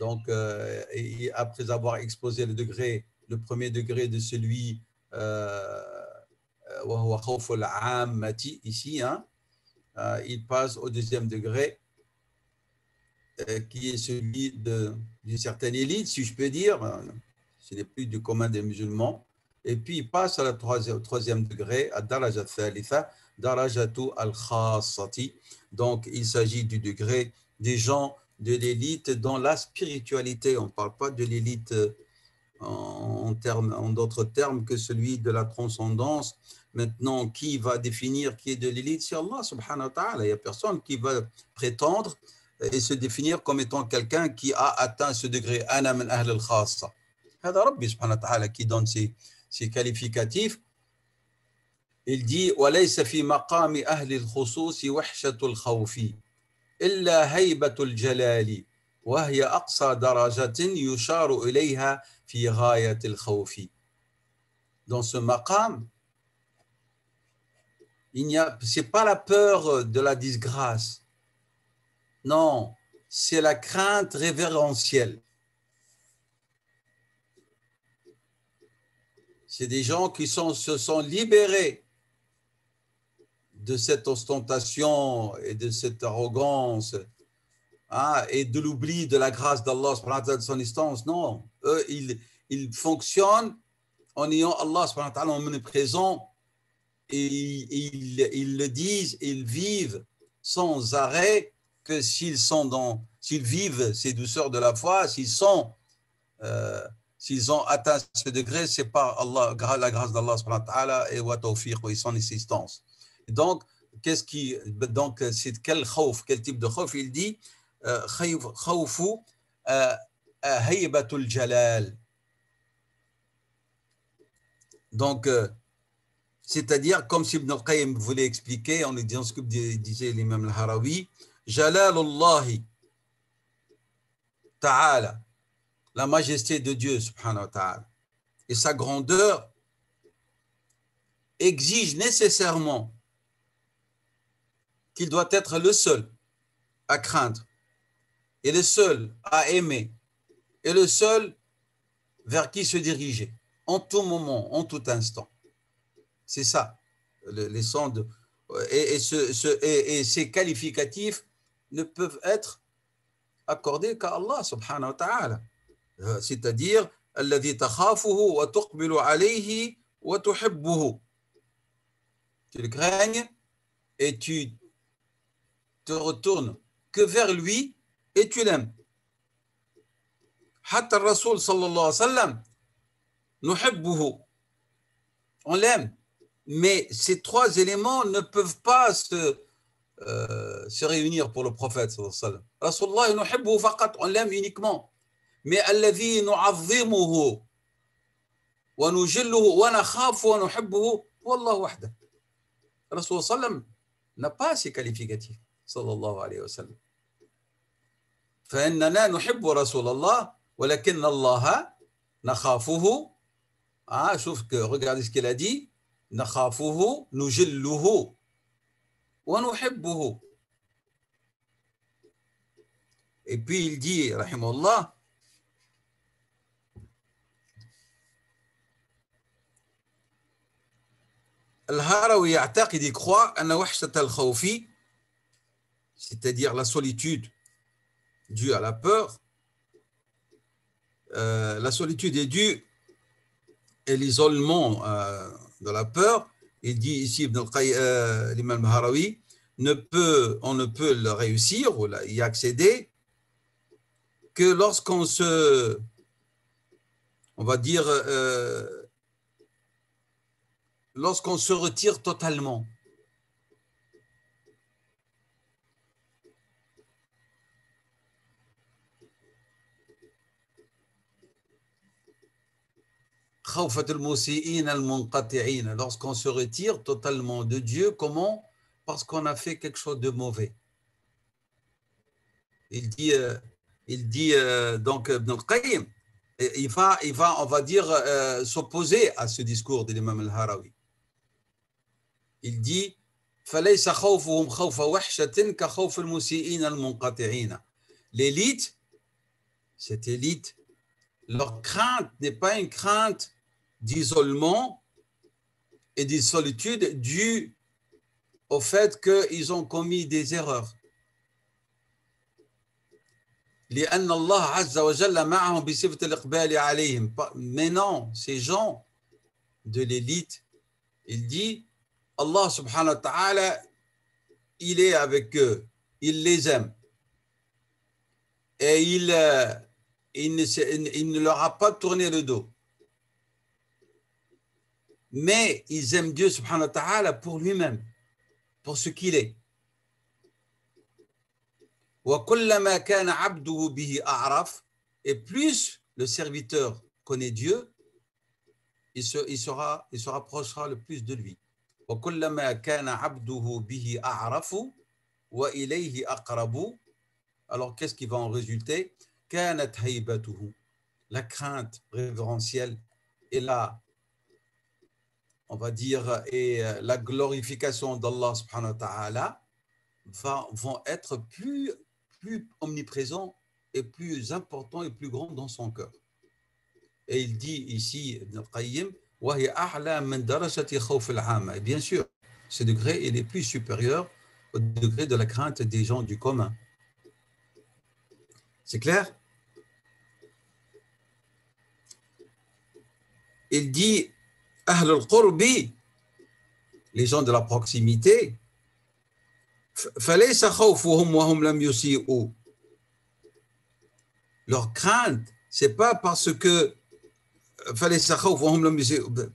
donc après avoir exposé le premier degré de celui وهو خوف العامة ici, hein, il passe au deuxième degré qui est celui d'une certaine élite, si je peux dire, ce n'est plus du commun des musulmans. Et puis il passe au troisième degré, à Daraja Thalitha, Darajatu al-Khassati. Donc il s'agit du degré des gens de l'élite dans la spiritualité. On ne parle pas de l'élite en d'autres termes que celui de la transcendance. Maintenant, qui va définir qui est de l'élite? C'est Allah subhanahu wa ta'ala. Il n'y a personne qui va prétendre et se définir comme étant quelqu'un qui a atteint ce degré. Ana min ahl al-khassa. C'est Rabbi subhanahu wa ta'ala qui donne ces qualificatifs. Il dit وَلَيْسَ فِي مَقَامِ أَهْلِ الْخُصُوصِ وَحْشَةُ الْخَوْفِ إِلَّا هَيْبَةُ الْجَلَالِ وَهِيَ أَقْصَى دَرَجَةٍ يُشَارُ إِلَيْهَا فِي غَايَةِ الْخَوْفِ. Dans ce maqam, c'est pas la peur de la disgrâce. Non, c'est la crainte révérentielle. C'est des gens qui se sont libérés de cette ostentation et de cette arrogance, hein, et de l'oubli de la grâce d'Allah, de son existence. Non, eux, ils fonctionnent en ayant Allah en omniprésent, et ils le disent, ils vivent sans arrêt que s'ils vivent ces douceurs de la foi, s'ils ont atteint ce degré, c'est par Allah, la grâce d'Allah subhanahu wa ta'ala et wa tawfiq et son assistance. Donc, c'est quel khawf, quel type de khawf? Il dit khawfu haybatul jalal. Donc, c'est-à-dire, comme si Ibn al-Qayyim voulait expliquer, en disant ce que disait l'imam al-Harawi, Jalalullahi ta'ala, la majesté de Dieu, subhanahu wa ta'ala, et sa grandeur exige nécessairement qu'il doit être le seul à craindre, et le seul à aimer, et le seul vers qui se diriger, en tout moment, en tout instant. C'est ça, les sons de... Et ces qualificatifs ne peuvent être accordés qu'à Allah, subhanahu wa ta'ala. C'est-à-dire, الذي تخافه وتقبل عليه وتحبه. Tu le craignes et tu te retournes que vers lui et tu l'aimes. حتى الرسول صلى الله عليه وسلم نحبه. On l'aime. Mais ces trois éléments ne peuvent pas se réunir pour le prophète sallallahu alayhi wa sallam. Rasulullah nuhibbuhu faqat, on l'aime uniquement. Mais alladhi nu'azzimuhu wa nujilluhu wa nakhafu wa nuhibbuhu wallahu wahdah. Rasulullah sallam n'a pas ces qualificatifs sallallahu alayhi wa sallam. فإننا نحب رسول الله ولكن الله نخافه. Regardez ce qu'il a dit. نخافه نجله ونحبه. Et puis il dit rahimahullah, Al-Harawi يعتقد, il croit أن وحشة الخوف, c'est-à-dire la solitude due à la peur, la solitude est due et l'isolement de la peur. Il dit ici l'imam Harawi, on ne peut le réussir ou y accéder que lorsqu'on se, on va dire, lorsqu'on se retire totalement. Lorsqu'on se retire totalement de Dieu, comment? Parce qu'on a fait quelque chose de mauvais. Il dit donc Ibn al-Qayyim, il va, on va dire, s'opposer à ce discours de l'imam al-Harawi. Il dit فَلَيْسَ خَوْفُهُمْ خَوْفَ وَحْشَةٍ كَخَوْفِ الْمُسِيئِينَ الْمُنْقَطِعِينَ. L'élite, cette élite, leur crainte n'est pas une crainte d'isolement et de solitude due au fait qu'ils ont commis des erreurs. لأن الله عز وجل معهم بصفة الإقبال عليهم. Mais non, ces gens de l'élite, il dit, Allah subhanahu wa ta'ala, il est avec eux, il les aime. Et il ne leur a pas tourné le dos. Mais ils aiment Dieu subhanahu wa ta'ala pour lui-même, pour ce qu'il est. وَكُلَّمَا كَانَ عَبْدُهُ بِهِ أَعْرَفْ. Et plus le serviteur connaît Dieu, il se rapprochera le plus de lui. وَكُلَّمَا كَانَ عَبْدُهُ بِهِ أَعْرَفُ وَإِلَيْهِ أَقْرَبُ. Alors qu'est-ce qui va en résulter? كَانَتْ هَيْبَتُهُ. La crainte révérentielle et la, on va dire, et la glorification d'Allah subhanahu wa ta'ala vont être plus omniprésents et plus importants et plus grands dans son cœur. Et il dit ici, Ibn al-Qayyim, وَهِيَ أَعْلَى مِنْ دَرَجَةِ خَوْفِ الْعَامَةِ. Et bien sûr, ce degré il est plus supérieur au degré de la crainte des gens du commun. C'est clair? Il dit Ahlul Qurbi, les gens de la proximité, فليس خوفهم وهم لم يسيئوا. Leur crainte, c'est pas parce que فليس خوفهم لم يسيئوا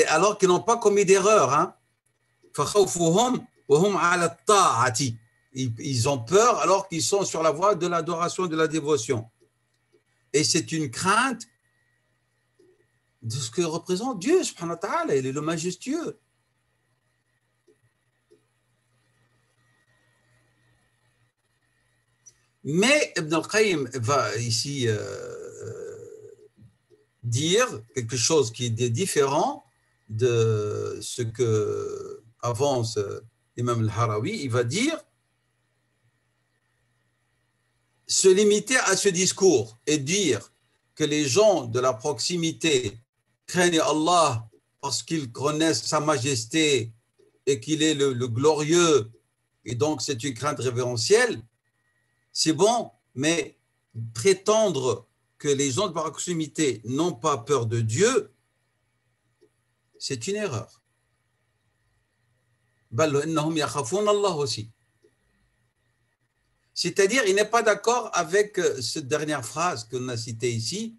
alors qu'ils n'ont pas commis d'erreur, hein. فخوفهم وهم على الطاعة. Ils ont peur alors qu'ils sont sur la voie de l'adoration, de la dévotion. Et c'est une crainte de ce que représente Dieu, subhanahu wa ta'ala. Il est le majestueux. Mais Ibn al-Qayyim va ici dire quelque chose qui est différent de ce que avance Imam al-Harawi. Il va dire se limiter à ce discours et dire que les gens de la proximité craignent Allah parce qu'ils connaissent sa majesté et qu'il est le glorieux, et donc c'est une crainte révérentielle, c'est bon, mais prétendre que les gens de proximité n'ont pas peur de Dieu, c'est une erreur. بل إنهم يخافون الله aussi. C'est-à-dire, il n'est pas d'accord avec cette dernière phrase qu'on a citée ici,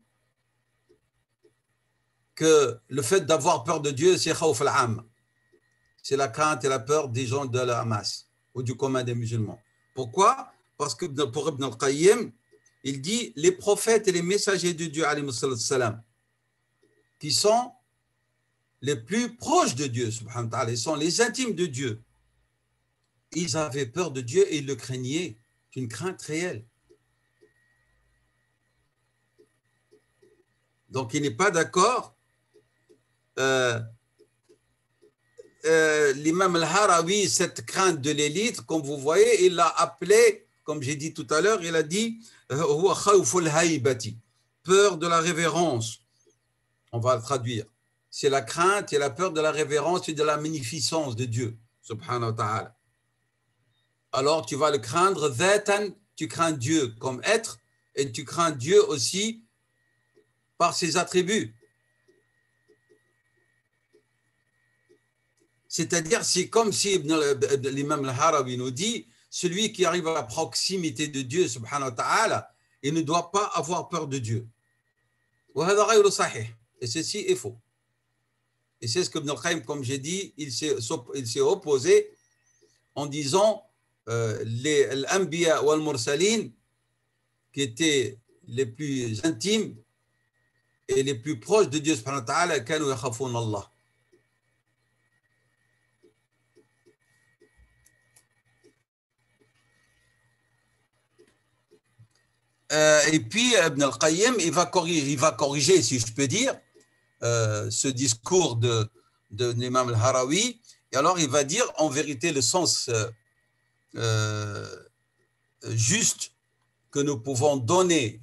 que le fait d'avoir peur de Dieu, c'est khawf al-am. C'est la crainte et la peur des gens de la masse ou du commun des musulmans. Pourquoi? Parce que pour Ibn al-Qayyim, il dit les prophètes et les messagers de Dieu, alayhi salam, qui sont les plus proches de Dieu, subhanahu wa ta'ala, ils sont les intimes de Dieu. Ils avaient peur de Dieu et ils le craignaient. C'est une crainte réelle. Donc, il n'est pas d'accord. L'imam al-Harawi, cette crainte de l'élite, comme vous voyez, il l'a appelé, comme j'ai dit tout à l'heure, il a dit peur de la révérence. On va le traduire. C'est la crainte et la peur de la révérence et de la magnificence de Dieu, subhanahu wa ta'ala. Alors tu vas le craindre, tu crains Dieu comme être, et tu crains Dieu aussi par ses attributs. C'est-à-dire, c'est comme si l'imam al-Harawi nous dit, celui qui arrive à la proximité de Dieu, subhanahu wa ta'ala, il ne doit pas avoir peur de Dieu. Et ceci est faux. Et c'est ce que Ibn al-Qayyim, comme j'ai dit, il s'est opposé en disant les l'anbiya wal mursalin qui étaient les plus intimes et les plus proches de Dieu subhanahu wa ta'ala, kanu yakhafun Allah. Et puis Ibn al-Qayyim, il va corriger, si je peux dire, ce discours de l'imam al-Harawi, et alors il va dire en vérité le sens juste que nous pouvons donner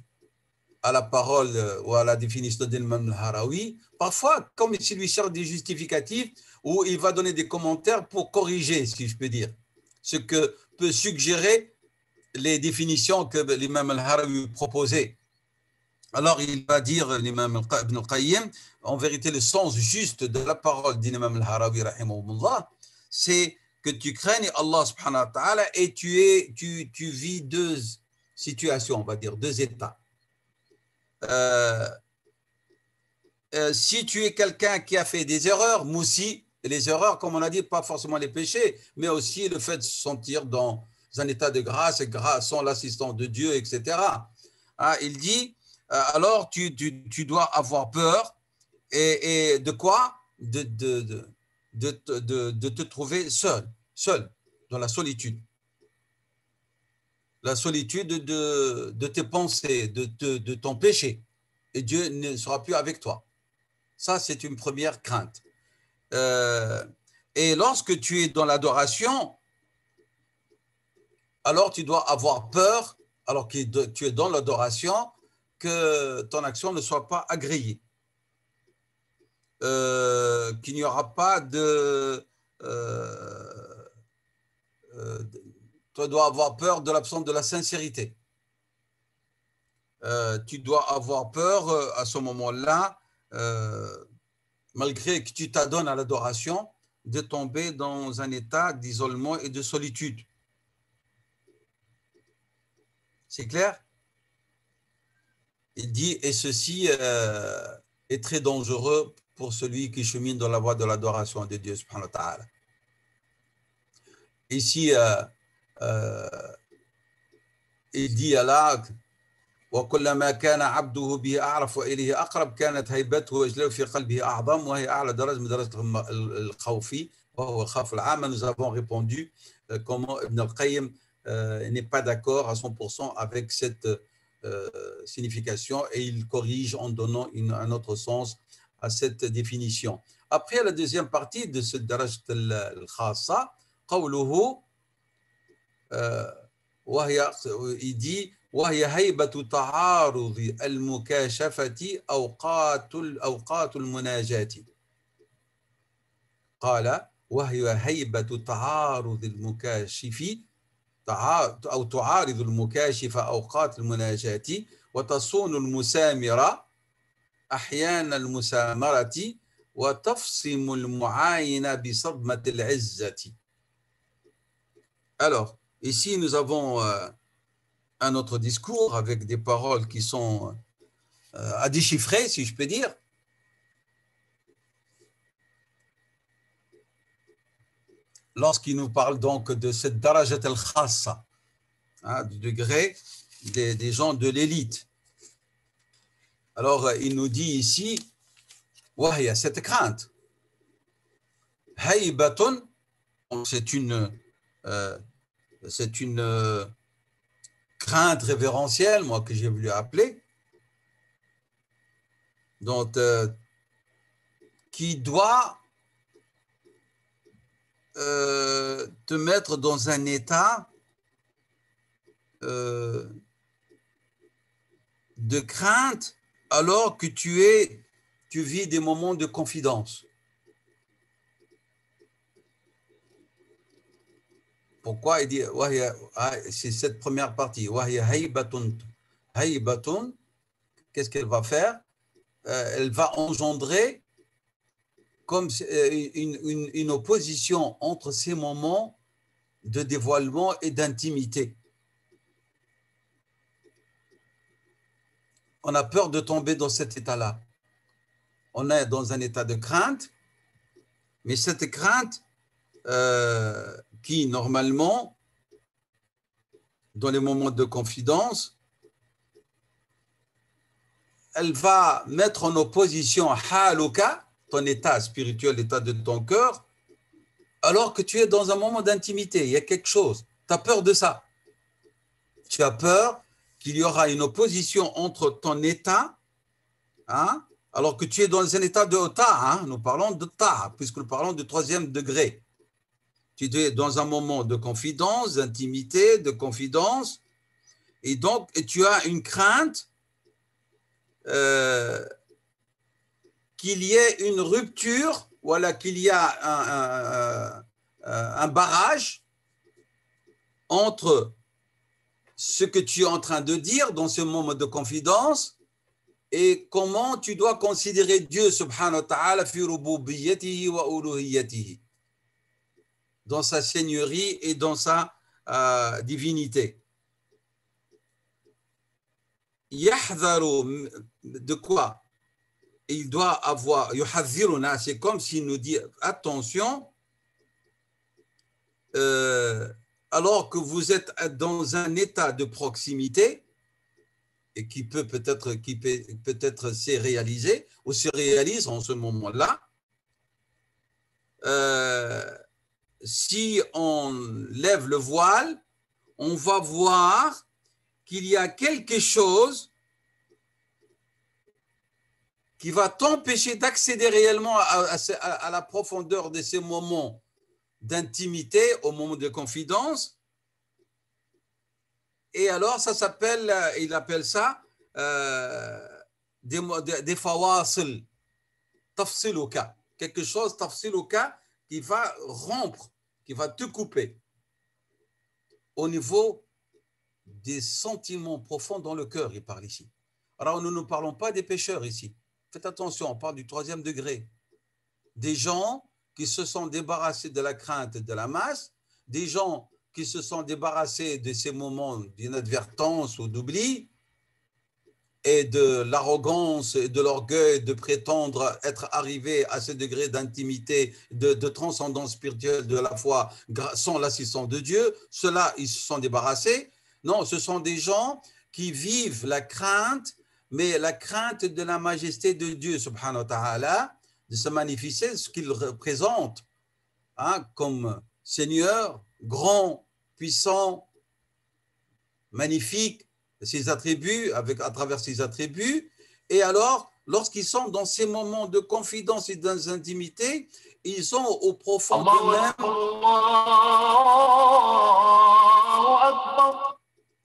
à la parole ou à la définition de l'imam al-Harawi, parfois comme s'il lui cherche des justificatifs, ou il va donner des commentaires pour corriger, si je peux dire, ce que peut suggérer les définitions que l'imam al-Harawi proposait. Alors il va dire, l'imam Ibn al-Qayyim, en vérité le sens juste de la parole d'imam al-Harawi, rahimahullah, c'est que tu craignes Allah subhanahu wa ta'ala et tu vis deux situations, on va dire, deux états. Si tu es quelqu'un qui a fait des erreurs, moussi, et les erreurs, comme on a dit, pas forcément les péchés, mais aussi le fait de se sentir dans un état de grâce, et grâce sans l'assistance de Dieu, etc. Hein, il dit, alors tu dois avoir peur, et de quoi? De te trouver seul, dans la solitude. La solitude de tes pensées, de ton péché. Et Dieu ne sera plus avec toi. Ça, c'est une première crainte. Et lorsque tu es dans l'adoration, alors tu dois avoir peur, alors que tu es dans l'adoration, que ton action ne soit pas agréée. Qu'il n'y aura pas tu dois avoir peur de l'absence de la sincérité. Tu dois avoir peur à ce moment-là, malgré que tu t'adonnes à l'adoration, de tomber dans un état d'isolement et de solitude. C'est clair? Il dit, et ceci est très dangereux pour celui qui chemine dans la voie de l'adoration de Dieu subhanahu wa ta'ala. Ici, il dit à Allah, وكلما كان عبده به أعرف وإليه أقرب كانت هيبته وإجلاله في قلبه أعظم وهي أعلى درجة من درجة الخوف وهو الخوف العام. Nous avons répondu comment Ibn al-Qayyim n'est pas d'accord à 100% avec cette signification et il corrige en donnant un autre sens à cette définition. Après la deuxième partie de ce درجة الخاصة قوله وهي il dit وهي هيبة تعارض المكاشفة أوقات المناجاة. قال وهي هيبة تعارض المكاشف أو تعارض المكاشف أوقات المناجاة وتصون المسامرة أحيان المسامرة وتفصم المعاين بصدمة العزة. Alors, ici nous avons un autre discours avec des paroles qui sont à déchiffrer, si je peux dire. Lorsqu'il nous parle donc de cette darajat al-khassa, du degré des gens de l'élite. Alors, il nous dit ici, wahya, cette crainte. Haybatun, c'est une crainte révérentielle, moi, que j'ai voulu appeler, donc, qui doit te mettre dans un état de crainte alors que tu vis des moments de confidence. Pourquoi il dit, c'est cette première partie, haybatun, qu'est-ce qu'elle va faire? Elle va engendrer comme une opposition entre ces moments de dévoilement et d'intimité. On a peur de tomber dans cet état-là. On est dans un état de crainte, mais cette crainte qui, normalement, dans les moments de confidence, elle va mettre en opposition haluka, ton état spirituel, l'état de ton cœur, alors que tu es dans un moment d'intimité. Il y a quelque chose. Tu as peur de ça. Tu as peur qu'il y aura une opposition entre ton état, alors que tu es dans un état de ta, nous parlons de ta, puisque nous parlons de troisième degré. Tu es dans un moment de confidence, d'intimité, de confidence, et donc tu as une crainte qu'il y ait une rupture, voilà, qu'il y a un barrage entre ce que tu es en train de dire dans ce moment de confidence et comment tu dois considérer Dieu subhanahu wa ta'ala fi rububiyyatihi wa uluhiyyatihi, dans sa seigneurie et dans sa divinité. Yahdharu, de quoi? Il doit avoir, yuhadhiruna, c'est comme s'il nous dit attention, alors que vous êtes dans un état de proximité et qui peut-être s'est réalisé ou se réalise en ce moment-là, si on lève le voile, on va voir qu'il y a quelque chose qui va t'empêcher d'accéder réellement à la profondeur de ces moments d'intimité, au moment de confidence. Et alors, ça s'appelle, il appelle ça des fawasil, tafsiluka, quelque chose, tafsiluka, qui va rompre, qui va te couper au niveau des sentiments profonds dans le cœur, il parle ici. Alors, nous ne parlons pas des pécheurs ici. Faites attention, on parle du troisième degré. Des gens qui se sont débarrassés de la crainte de la masse, des gens qui se sont débarrassés de ces moments d'inadvertance ou d'oubli, et de l'arrogance et de l'orgueil de prétendre être arrivé à ce degré d'intimité, de transcendance spirituelle de la foi sans l'assistance de Dieu. Ceux-là, ils se sont débarrassés. Non, ce sont des gens qui vivent la crainte, mais la crainte de la majesté de Dieu, subhanahu wa ta'ala, de se manifester, ce qu'il représente comme Seigneur, grand, puissant, magnifique, ses attributs, à travers ses attributs. Et alors, lorsqu'ils sont dans ces moments de confidence et d'intimité, ils ont au profond d'eux-mêmes,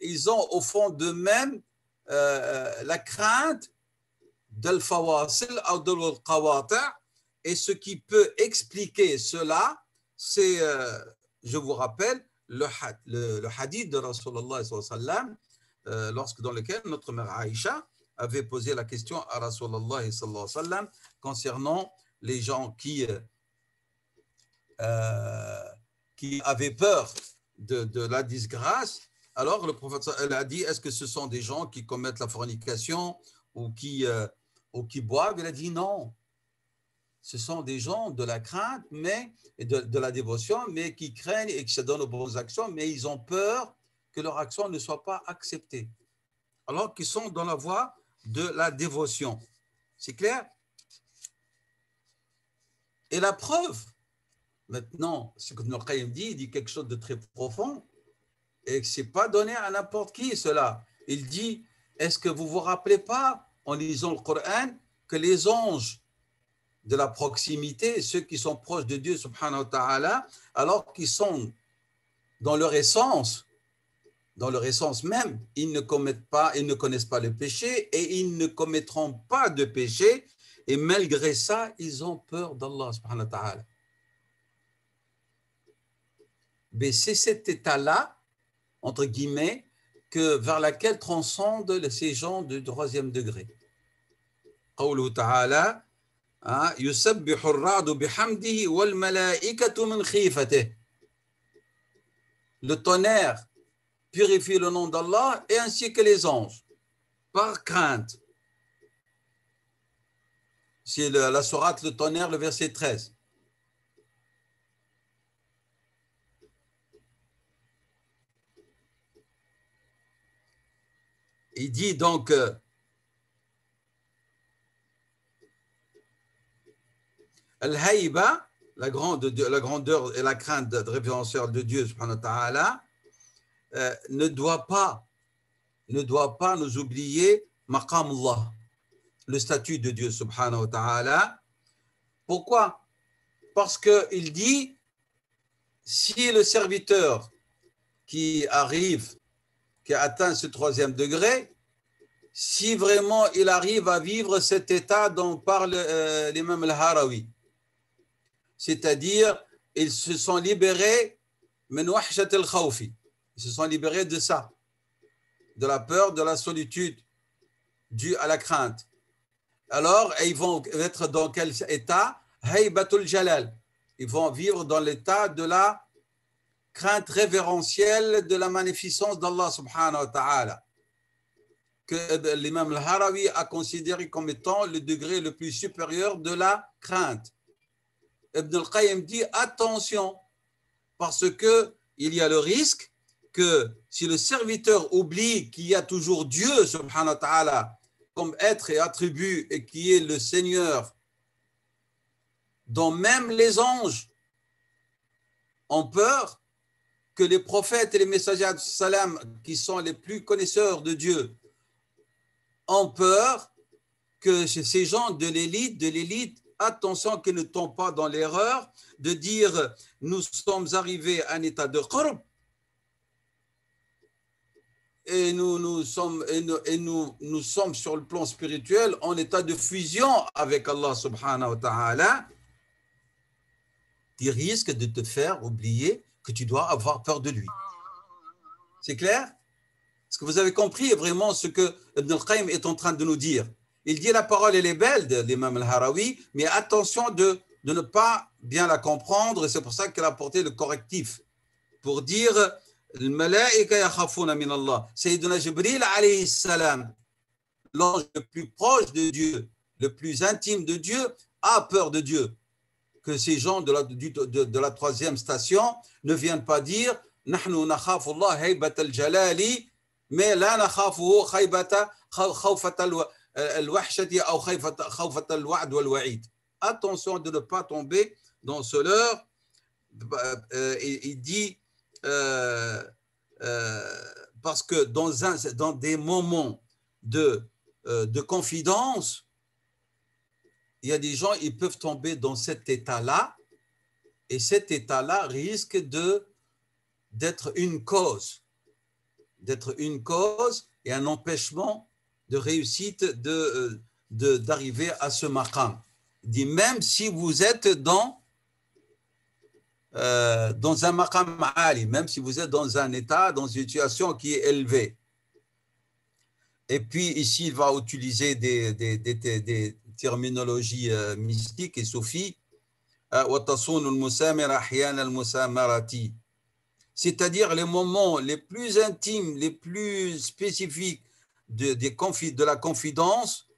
ils ont au fond d'eux-mêmes la crainte d'al-fawasil ou d'al-qawata', et ce qui peut expliquer cela, c'est, je vous rappelle, le hadith de Rasulullah sallallahu alayhi wa sallam, dans lequel notre mère Aïcha avait posé la question à Rasulullah sallallahu alayhi wa sallam concernant les gens qui avaient peur de la disgrâce. Alors le prophète elle a dit, est-ce que ce sont des gens qui commettent la fornication ou qui boivent? Il a dit non. Ce sont des gens de la crainte, et de la dévotion, mais qui craignent et qui se donnent aux bonnes actions, mais ils ont peur que leur action ne soit pas acceptée, alors qu'ils sont dans la voie de la dévotion. C'est clair? Et la preuve, maintenant, ce que Ibn al-Qayyim dit, il dit quelque chose de très profond, et que ce n'est pas donné à n'importe qui cela. Il dit, est-ce que vous ne vous rappelez pas, en lisant le Coran, que les anges de la proximité, ceux qui sont proches de Dieu, subhanahu wa ta'ala, alors qu'ils sont dans leur essence même, ils ne commettent pas, ils ne connaissent pas le péché et ils ne commettront pas de péché, et malgré ça, ils ont peur d'Allah subhanahu wa ta'ala. Mais c'est cet état-là, entre guillemets, vers laquelle transcendent ces gens de troisième degré. قوله تعالى يسبح الرعد بحمده والملائكة من خيفته. Le tonnerre purifie le nom d'Allah et ainsi que les anges, par crainte. C'est la sourate le tonnerre, le verset 13. Il dit donc Al-Haïba, la grandeur et la crainte de révérentielle de Dieu subhanahu wa ta'ala, ne doit pas nous oublier maqam Allah, le statut de Dieu subhanahu wa ta'ala. Pourquoi? Parce qu'il dit, si le serviteur qui atteint ce troisième degré, si vraiment il arrive à vivre cet état dont parle l'imam al-Harawi, c'est-à-dire ils se sont libérés min wahshat al-khawfi, ils se sont libérés de ça, de la peur, de la solitude due à la crainte. Alors, ils vont être dans quel état? Haybatul jalal. Ils vont vivre dans l'état de la crainte révérentielle de la magnificence d'Allah subhanahu wa ta'ala, que l'imam al-Harawi a considéré comme étant le degré le plus supérieur de la crainte. Ibn al-Qayyim dit attention, parce qu'il y a le risque que si le serviteur oublie qu'il y a toujours Dieu subhanahu wa ta'ala comme être et attribut et qui est le Seigneur, dont même les anges ont peur, que les prophètes et les messagers salam, qui sont les plus connaisseurs de Dieu, ont peur que ces gens de l'élite, attention qu'ils ne tombent pas dans l'erreur de dire nous sommes arrivés à un état de qurb et nous sommes sur le plan spirituel en état de fusion avec Allah subhanahu wa ta'ala, qui risque de te faire oublier que tu dois avoir peur de lui. C'est clair? Est-ce que vous avez compris vraiment ce que Ibn al-Qayyim est en train de nous dire? Il dit la parole elle est belle de l'imam al-Harawi, mais attention de de ne pas bien la comprendre, et c'est pour ça qu'elle a apporté le correctif, pour dire الملائكة يخافون من الله. Sayyidina Jibril alayhi salam, l'ange le plus proche de Dieu, le plus intime de Dieu, a peur de Dieu. Que ces gens de la troisième station ne viennent pas dire نحن نخاف الله هيبة الجلال mais لا نخافه خوفة الوحشة أو خوفة الوعد والوعيد. Attention de ne pas tomber dans ce leurre. Il dit parce que dans des moments de confidence, il y a des gens, ils peuvent tomber dans cet état-là, et cet état-là risque d'être une cause et un empêchement de réussite d'arriver à ce maqam. Il dit même si vous êtes dans un maqam ali, même si vous êtes dans un état, dans une situation qui est élevée. Et puis ici, il va utiliser des terminologies mystiques et soufis. C'est-à-dire les moments les plus intimes, les plus spécifiques de la confidence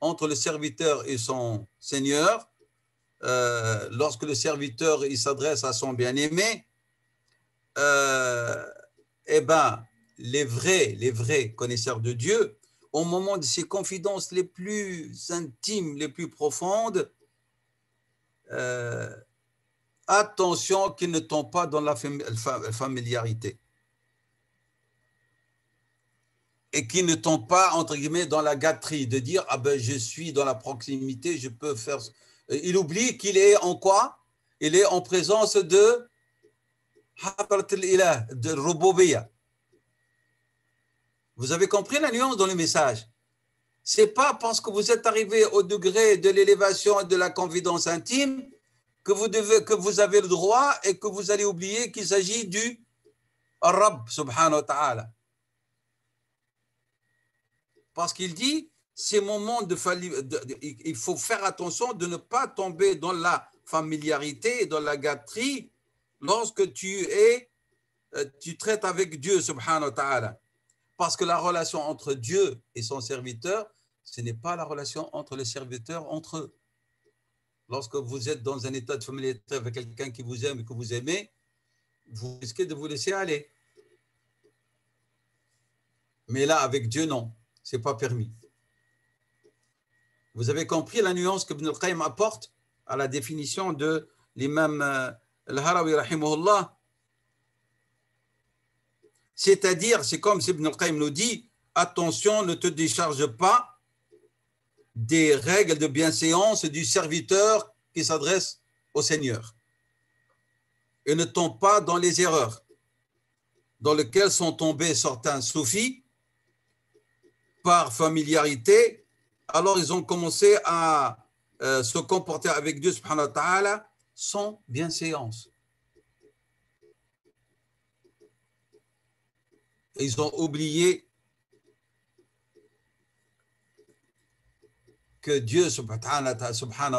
entre le serviteur et son Seigneur. Lorsque le serviteur il s'adresse à son bien-aimé, eh ben, les vrais connaisseurs de Dieu, au moment de ces confidences les plus intimes, les plus profondes, attention qu'ils ne tombent pas dans la familiarité et qu'ils ne tombent pas, entre guillemets, dans la gâterie de dire « Ah ben, je suis dans la proximité, je peux faire… » Il oublie qu'il est en quoi? Il est en présence de Rububiyya. Vous avez compris la nuance dans le message? Ce n'est pas parce que vous êtes arrivé au degré de l'élévation et de la confidence intime que vous avez le droit et que vous allez oublier qu'il s'agit du Rabb subhanahu wa ta'ala. Parce qu'il dit, ces moments il faut faire attention de ne pas tomber dans la familiarité et dans la gâterie lorsque tu traites avec Dieu subhanahu wa ta'ala. Parce que la relation entre Dieu et son serviteur, ce n'est pas la relation entre les serviteurs entre eux. Lorsque vous êtes dans un état de familiarité avec quelqu'un qui vous aime et que vous aimez, vous risquez de vous laisser aller. Mais là, avec Dieu, non, ce n'est pas permis. Vous avez compris la nuance que Ibn al-Qayyim apporte à la définition de l'imam al-Harawi rahimahullah. C'est-à-dire, c'est comme si Ibn al-Qayyim nous dit, attention, ne te décharge pas des règles de bienséance du serviteur qui s'adresse au Seigneur. Et ne tombe pas dans les erreurs dans lesquelles sont tombés certains soufis par familiarité. Alors ils ont commencé à se comporter avec Dieu subhanahu wa ta'ala sans bienséance. Et ils ont oublié que Dieu subhanahu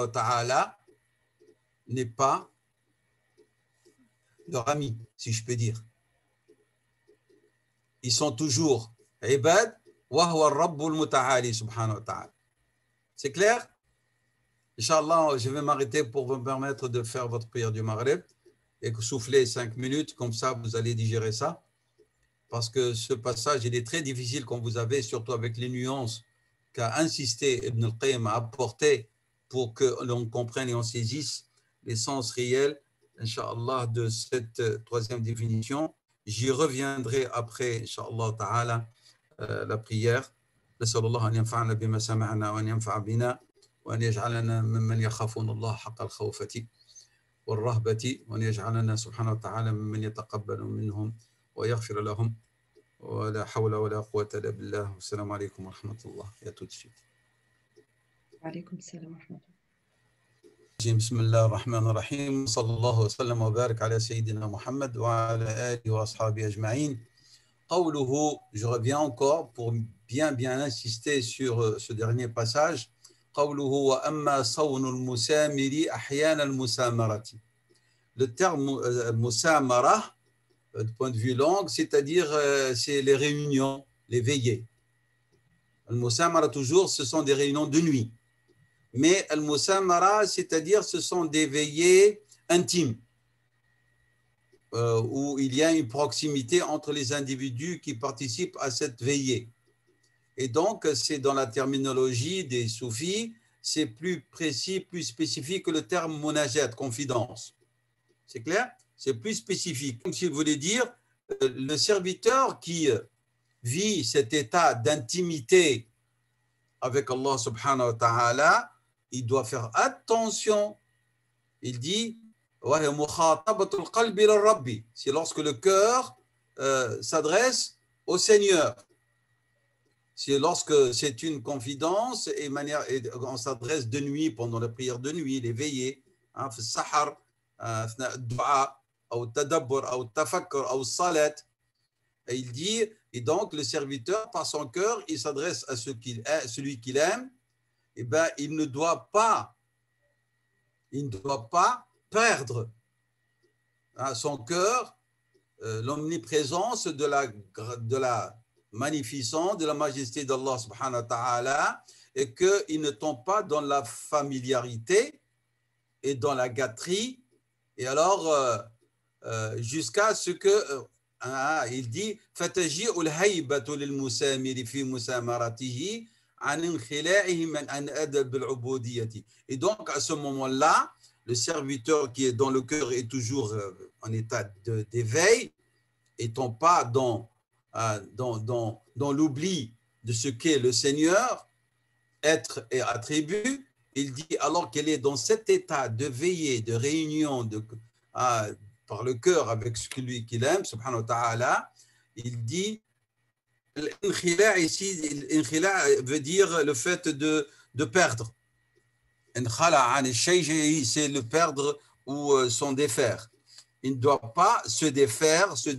wa ta'ala n'est pas leur ami, si je peux dire. Ils sont toujours ibad wa huwa ar-rabbul muta'ali subhanahu wa ta'ala. C'est clair? Inch'Allah, je vais m'arrêter pour vous permettre de faire votre prière du Maghrib et souffler 5 minutes, comme ça vous allez digérer ça. Parce que ce passage, il est très difficile quand vous avez, surtout avec les nuances qu'a insisté Ibn al-Qayyim à apporter pour que l'on comprenne et on saisisse l'essence réelle, Inch'Allah, de cette troisième définition. J'y reviendrai après, Inch'Allah ta'ala, la prière. نسأل الله أن ينفعنا بما سمعنا وأن ينفع بنا وأن يجعلنا ممن يخافون الله حق الخوفة والرهبة وأن يجعلنا سبحانه وتعالى ممن يتقبل منهم ويغفر لهم ولا حول ولا قوة إلا بالله والسلام عليكم ورحمة الله. يا tout de suite. وعليكم السلام ورحمة الله. بسم الله الرحمن الرحيم صلى الله وسلم وبارك على سيدنا محمد وعلى آله وأصحابه أجمعين. قوله, je reviens encore pour bien insister sur ce dernier passage. قوله وأما صون المسامر أحيان المسامرة. Le terme musamara, du point de vue langue, c'est-à-dire c'est les réunions, les veillées. Al-musamara, toujours, ce sont des réunions de nuit. Mais al-musamara, c'est-à-dire ce sont des veillées intimes, où il y a une proximité entre les individus qui participent à cette veillée. Et donc, c'est dans la terminologie des soufis, c'est plus précis, plus spécifique que le terme munajat, confidence. C'est clair? C'est plus spécifique. Donc, s'il voulait dire, le serviteur qui vit cet état d'intimité avec Allah subhanahu wa ta'ala, il doit faire attention. Il dit, c'est lorsque le cœur s'adresse au Seigneur. C'est lorsque c'est une confidence et on s'adresse de nuit pendant la prière de nuit, les veillées, hein, sahar, dua, ou tadabbur, ou tafakkur, ou salat. Et il dit, et donc le serviteur, par son cœur, il s'adresse à celui qu'il aime, et ben, il ne doit pas perdre son cœur, l'omniprésence de la magnificence, de la majesté d'Allah subhanahu wa ta'ala, et qu'il ne tombe pas dans la familiarité et dans la gâterie. Et alors, jusqu'à ce que, il dit, فَتَجِئُ الْهَيْبَةُ لِلْمُسَامِرِ فِي مُسَامَرَتِهِ عَنْ انْخِلَاعِهِ مَنْ أَنْ أَدَبْ الْعُبُودِيَّةِ. Et donc, à ce moment-là, le serviteur qui est dans le cœur est toujours en état d'éveil et tombe pas dans l'oubli de ce qu'est le Seigneur, être et attribut. Il dit, alors qu'elle est dans cet état de veillée, de réunion par le cœur avec celui qu'il aime, subhanahu wa ta'ala, il dit, l'inkhila' ici, l'inkhila' veut dire le fait de perdre. C'est le perdre ou s'en défaire. Il ne doit pas se défaire, se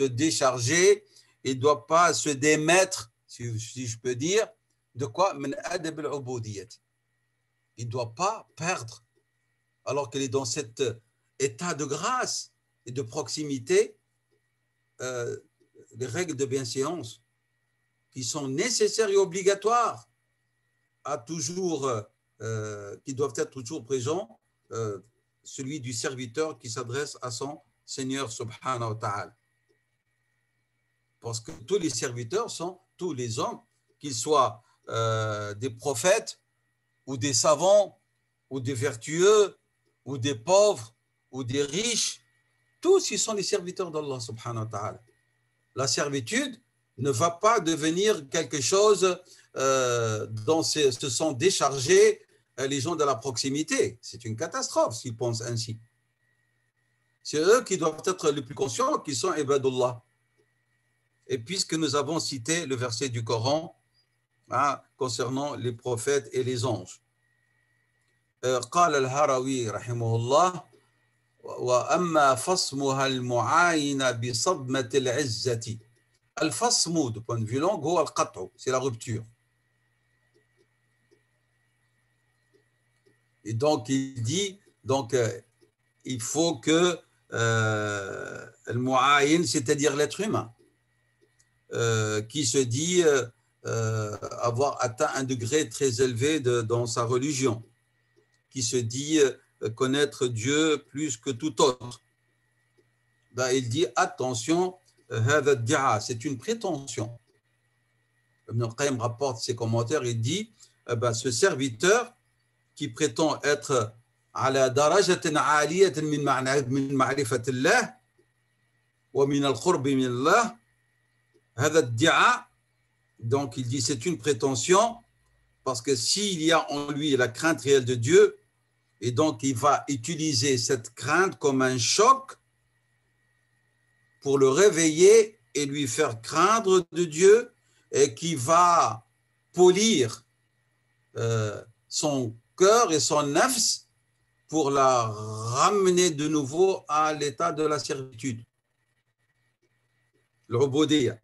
décharger, il ne doit pas se démettre, si je peux dire, de quoi? Il ne doit pas perdre, alors qu'il est dans cet état de grâce et de proximité, les règles de bienséance qui sont nécessaires et obligatoires, qui doivent être toujours présents, celui du serviteur qui s'adresse à son Seigneur subhanahu wa ta'ala. Parce que tous les serviteurs sont tous les hommes, qu'ils soient des prophètes ou des savants ou des vertueux ou des pauvres ou des riches, tous ils sont les serviteurs d'Allah subhanahu wa ta'ala. La servitude ne va pas devenir quelque chose dont se sont déchargés les gens de la proximité. C'est une catastrophe s'ils pensent ainsi. C'est eux qui doivent être les plus conscients qui sont ibadullah. Et puisque nous avons cité le verset du Coran concernant les prophètes et les anges. قال الهروي رحمه الله وأما فصمها المعاين بصدمة العزة. الفصم du point de vue langue هو القطع, c'est la rupture. Et donc il dit, il faut que le mu'ayin, c'est-à-dire l'être humain, qui se dit avoir atteint un degré très élevé dans sa religion, qui se dit connaître Dieu plus que tout autre. Ben, il dit attention, c'est une prétention. Ibn al-Qayyim rapporte ses commentaires, il dit ce serviteur qui prétend être على درجة عالية من معرفة الله ومن القرب من الله هذا ادعاء. Donc il dit c'est une prétention parce que s'il y a en lui la crainte réelle de Dieu, et donc il va utiliser cette crainte comme un choc pour le réveiller et lui faire craindre de Dieu, et qui va polir son cœur et son nafs pour la ramener de nouveau à l'état de la servitude, l'ubudiyya.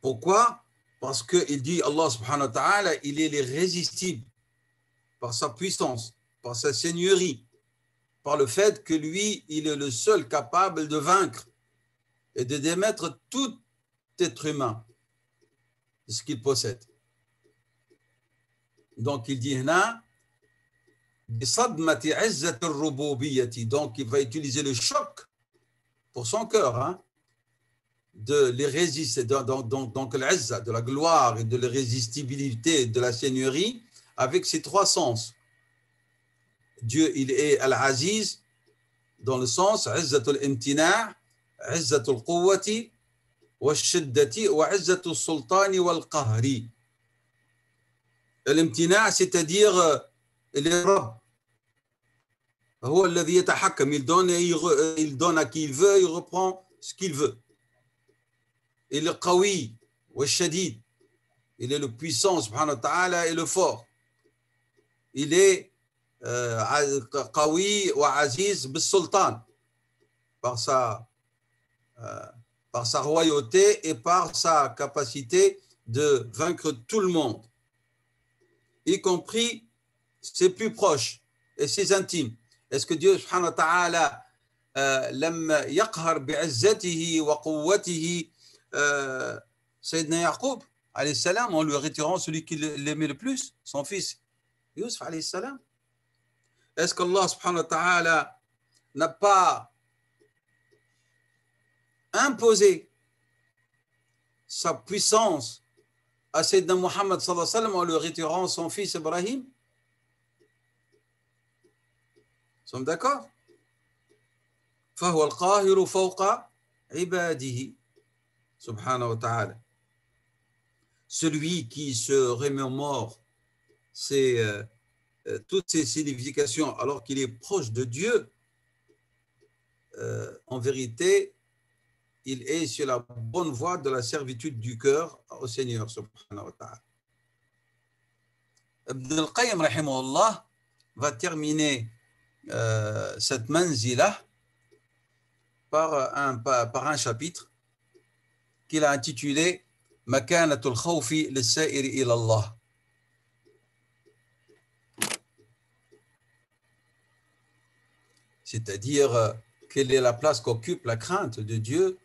Pourquoi? Parce qu'il dit, Allah subhanahu wa ta'ala, il est irrésistible par sa puissance, par sa seigneurie, par le fait que lui, il est le seul capable de vaincre et de démettre tout être humain de ce qu'il possède. Donc il dit, donc il va utiliser le choc pour son cœur, de l'irrésistibilité, donc l'izza, de la gloire et de l'irrésistibilité de la seigneurie avec ses trois sens. Dieu, il est Al-Aziz dans le sens izzatul imtina', izzatul quwwati wa shiddati wa izzatul sultani wal qahri. L'imtina', c'est-à-dire il est Rabb. هو الذي يتحكم, il donne à qui il veut, il reprend ce qu'il veut. Il est qawi wa shadid, il est le puissant subhanahu wa ta'ala et le fort. Il est qawi wa aziz bis sultan, par sa royauté et par sa capacité de vaincre tout le monde, y compris ses plus proches et ses intimes. Est-ce que Dieu subhanahu wa ta'ala لم يقهر بعزته وقوته Sayyidina Yaqub alayhi salam en lui retirant celui qui l'aimait le plus, son fils Yusuf alayhi salam? Est-ce qu'Allah subhanahu wa ta'ala n'a pas imposé sa puissance à Sayyidina Muhammad sallallahu alayhi wa sallam en lui retirant son fils Ibrahim? Nous sommes d'accord? فهو القاهر فوق عباده subhanahu wa ta'ala. Celui qui se remémore toutes ces significations alors qu'il est proche de Dieu, en vérité, il est sur la bonne voie de la servitude du cœur au Seigneur subhanahu wa ta'ala. Ibn al-Qayyim rahimahullah va terminer cette manzila par un chapitre qu'il a intitulé Makanatul khawfi lis-sa'iri ila Allah. C'est-à-dire, quelle est la place qu'occupe la crainte de Dieu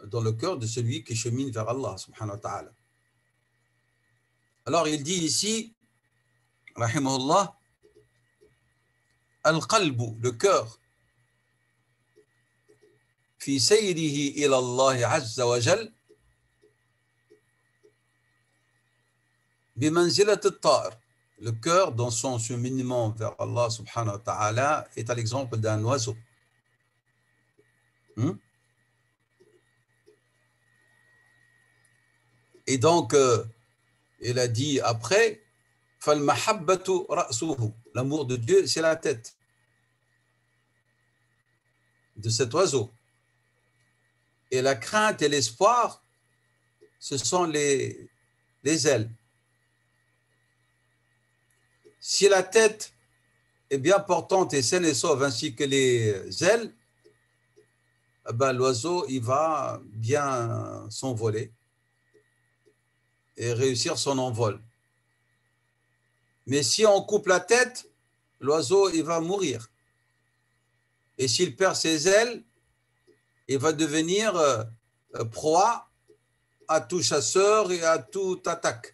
dans le cœur de celui qui chemine vers Allah subhanahu wa ta'ala. Alors il dit ici, rahimahullah, al-qalbu, le cœur, fi sayrihi ila Allah azza wa jal, bimanzilat at-ta'ir. Le cœur, dans son cheminement vers Allah subhanahu wa ta'ala, est à l'exemple d'un oiseau. Et donc, il a dit après, فَالْمَحَبَّةُ رَأْسُهُ. L'amour de Dieu, c'est la tête de cet oiseau. Et la crainte et l'espoir, ce sont les ailes. Si la tête est bien portante et saine et sauve, ainsi que les ailes, ben, l'oiseau, il va bien s'envoler et réussir son envol. Mais si on coupe la tête, l'oiseau, il va mourir. Et s'il perd ses ailes, il va devenir proie à tout chasseur et à toute attaque.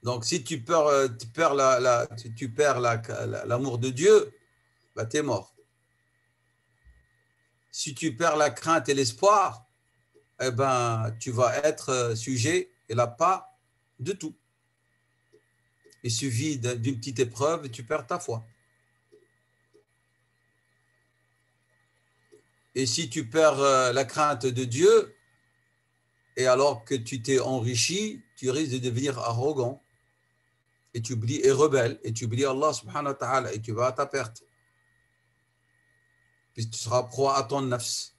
Donc, si tu perds l'amour de Dieu, ben, tu es mort. Si tu perds la crainte et l'espoir, eh ben, tu vas être sujet, et là, pas de tout. Il suffit d'une petite épreuve et tu perds ta foi. Et si tu perds la crainte de Dieu, et alors que tu t'es enrichi, tu risques de devenir arrogant, et tu oublies, et rebelle, et tu oublies Allah subhanahu wa ta'ala, et tu vas à ta perte. Puis tu seras proie à ton nafs.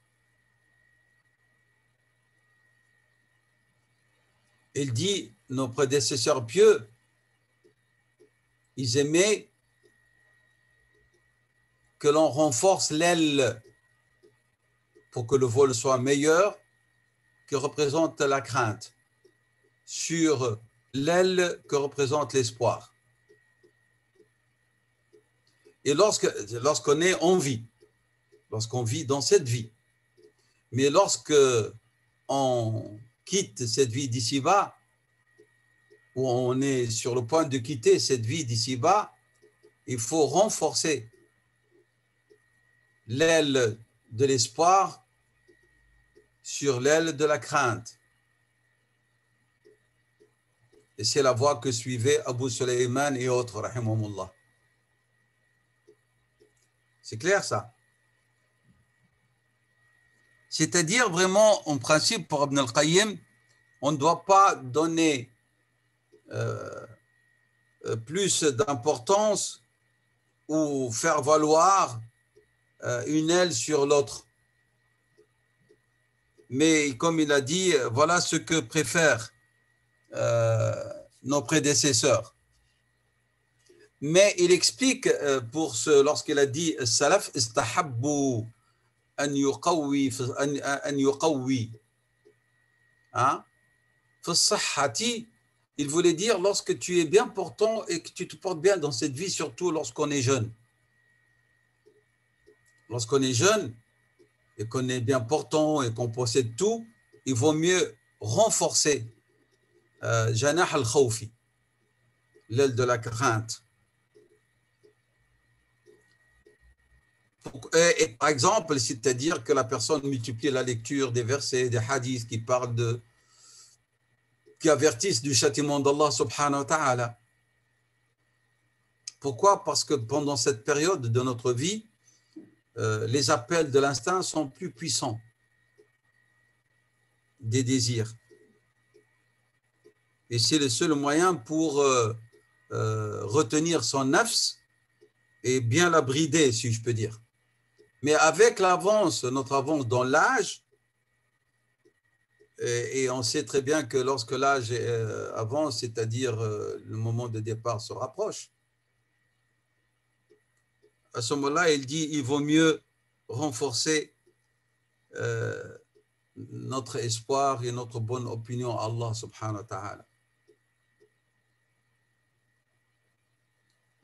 Il dit, nos prédécesseurs pieux, ils aimaient que l'on renforce l'aile pour que le vol soit meilleur qui représente la crainte, sur l'aile que représente l'espoir. Et lorsqu'on est en vie, lorsqu'on vit dans cette vie, mais lorsque on quitte cette vie d'ici-bas, ou on est sur le point de quitter cette vie d'ici-bas, il faut renforcer l'aile de l'espoir sur l'aile de la crainte. Et c'est la voie que suivaient Abu Sulayman et autres, rahimahumullah. C'est clair ça? C'est-à-dire vraiment, en principe, pour Ibn al-Qayyim, on ne doit pas donner plus d'importance ou faire valoir une aile sur l'autre. Mais comme il a dit, voilà ce que préfèrent nos prédécesseurs. Mais il explique lorsqu'il a dit Salaf istahabbu an yuqawwi il voulait dire lorsque tu es bien portant et que tu te portes bien dans cette vie, surtout lorsqu'on est jeune. Lorsqu'on est jeune et qu'on est bien portant et qu'on possède tout, il vaut mieux renforcer janah al-khawfi, l'aile de la crainte. Et par exemple, c'est-à-dire que la personne multiplie la lecture des versets, des hadiths qui avertissent du châtiment d'Allah subhanahu wa ta'ala. Pourquoi? Parce que pendant cette période de notre vie, les appels de l'instinct sont plus puissants des désirs. Et c'est le seul moyen pour retenir son nafs et bien la brider, si je peux dire. Mais avec notre avance dans l'âge, et on sait très bien que lorsque l'âge avance, c'est-à-dire le moment de départ se rapproche, à ce moment-là, il dit il vaut mieux renforcer notre espoir et notre bonne opinion à Allah subhanahu wa ta'ala.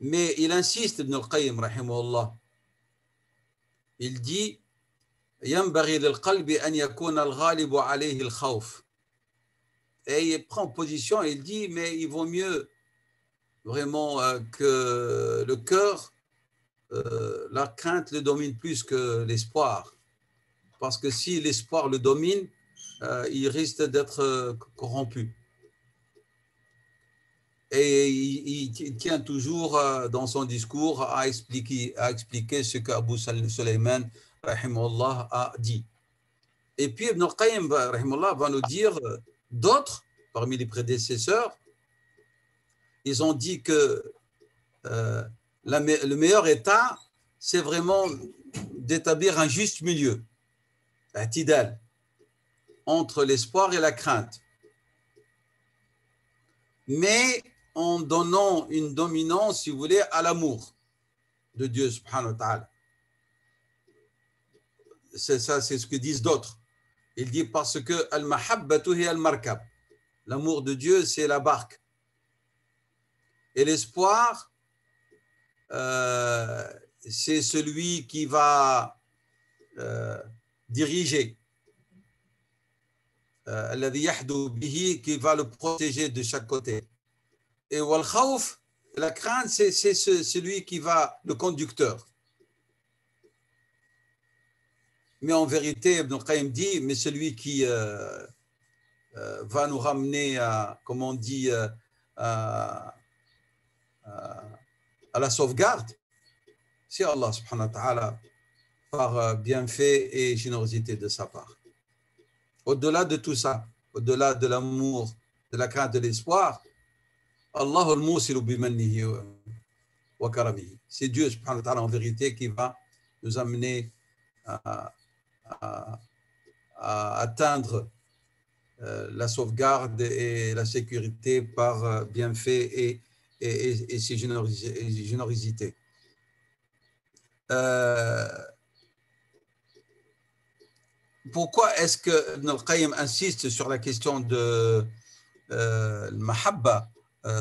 Mais il insiste, Ibn al-Qayyim, rahimahullah, il dit ينبغي للقلب أن يكون الغالب عليه الخوف. Et il prend position et il dit mais il vaut mieux vraiment que le cœur, la crainte le domine plus que l'espoir. Parce que si l'espoir le domine, il risque d'être corrompu. Et il tient toujours dans son discours à expliquer ce qu'Abu Sulayman rahimahullah a dit. Et puis Ibn al-Qayyim rahimahullah va nous dire d'autres parmi les prédécesseurs, ils ont dit que le meilleur état, c'est vraiment d'établir un juste milieu, un tidal, entre l'espoir et la crainte. Mais en donnant une dominance, si vous voulez, à l'amour de Dieu subhanahu wa ta'ala. C'est ça, c'est ce que disent d'autres. Il dit parce que al-mahabbatu hiya al-markab. L'amour de Dieu, c'est la barque. Et l'espoir, c'est celui qui va diriger, alladhi yahdu bihi, qui va le protéger de chaque côté. Et wal khawf, la crainte, c'est celui qui va, le conducteur. Mais en vérité, Ibn al-Qayyim dit, mais celui qui va nous ramener à, comme on dit, à la sauvegarde, c'est Allah subhanahu wa ta'ala, par bienfait et générosité de sa part. Au-delà de tout ça, au-delà de l'amour, de la crainte, de l'espoir, Allah al-musilu bimannihi wa karamihi. C'est Dieu subhanahu wa ta'ala en vérité qui va nous amener à atteindre la sauvegarde et la sécurité par bienfait et ses générosités. pourquoi est-ce que Ibn al-Qayyim insiste sur la question de mahabba,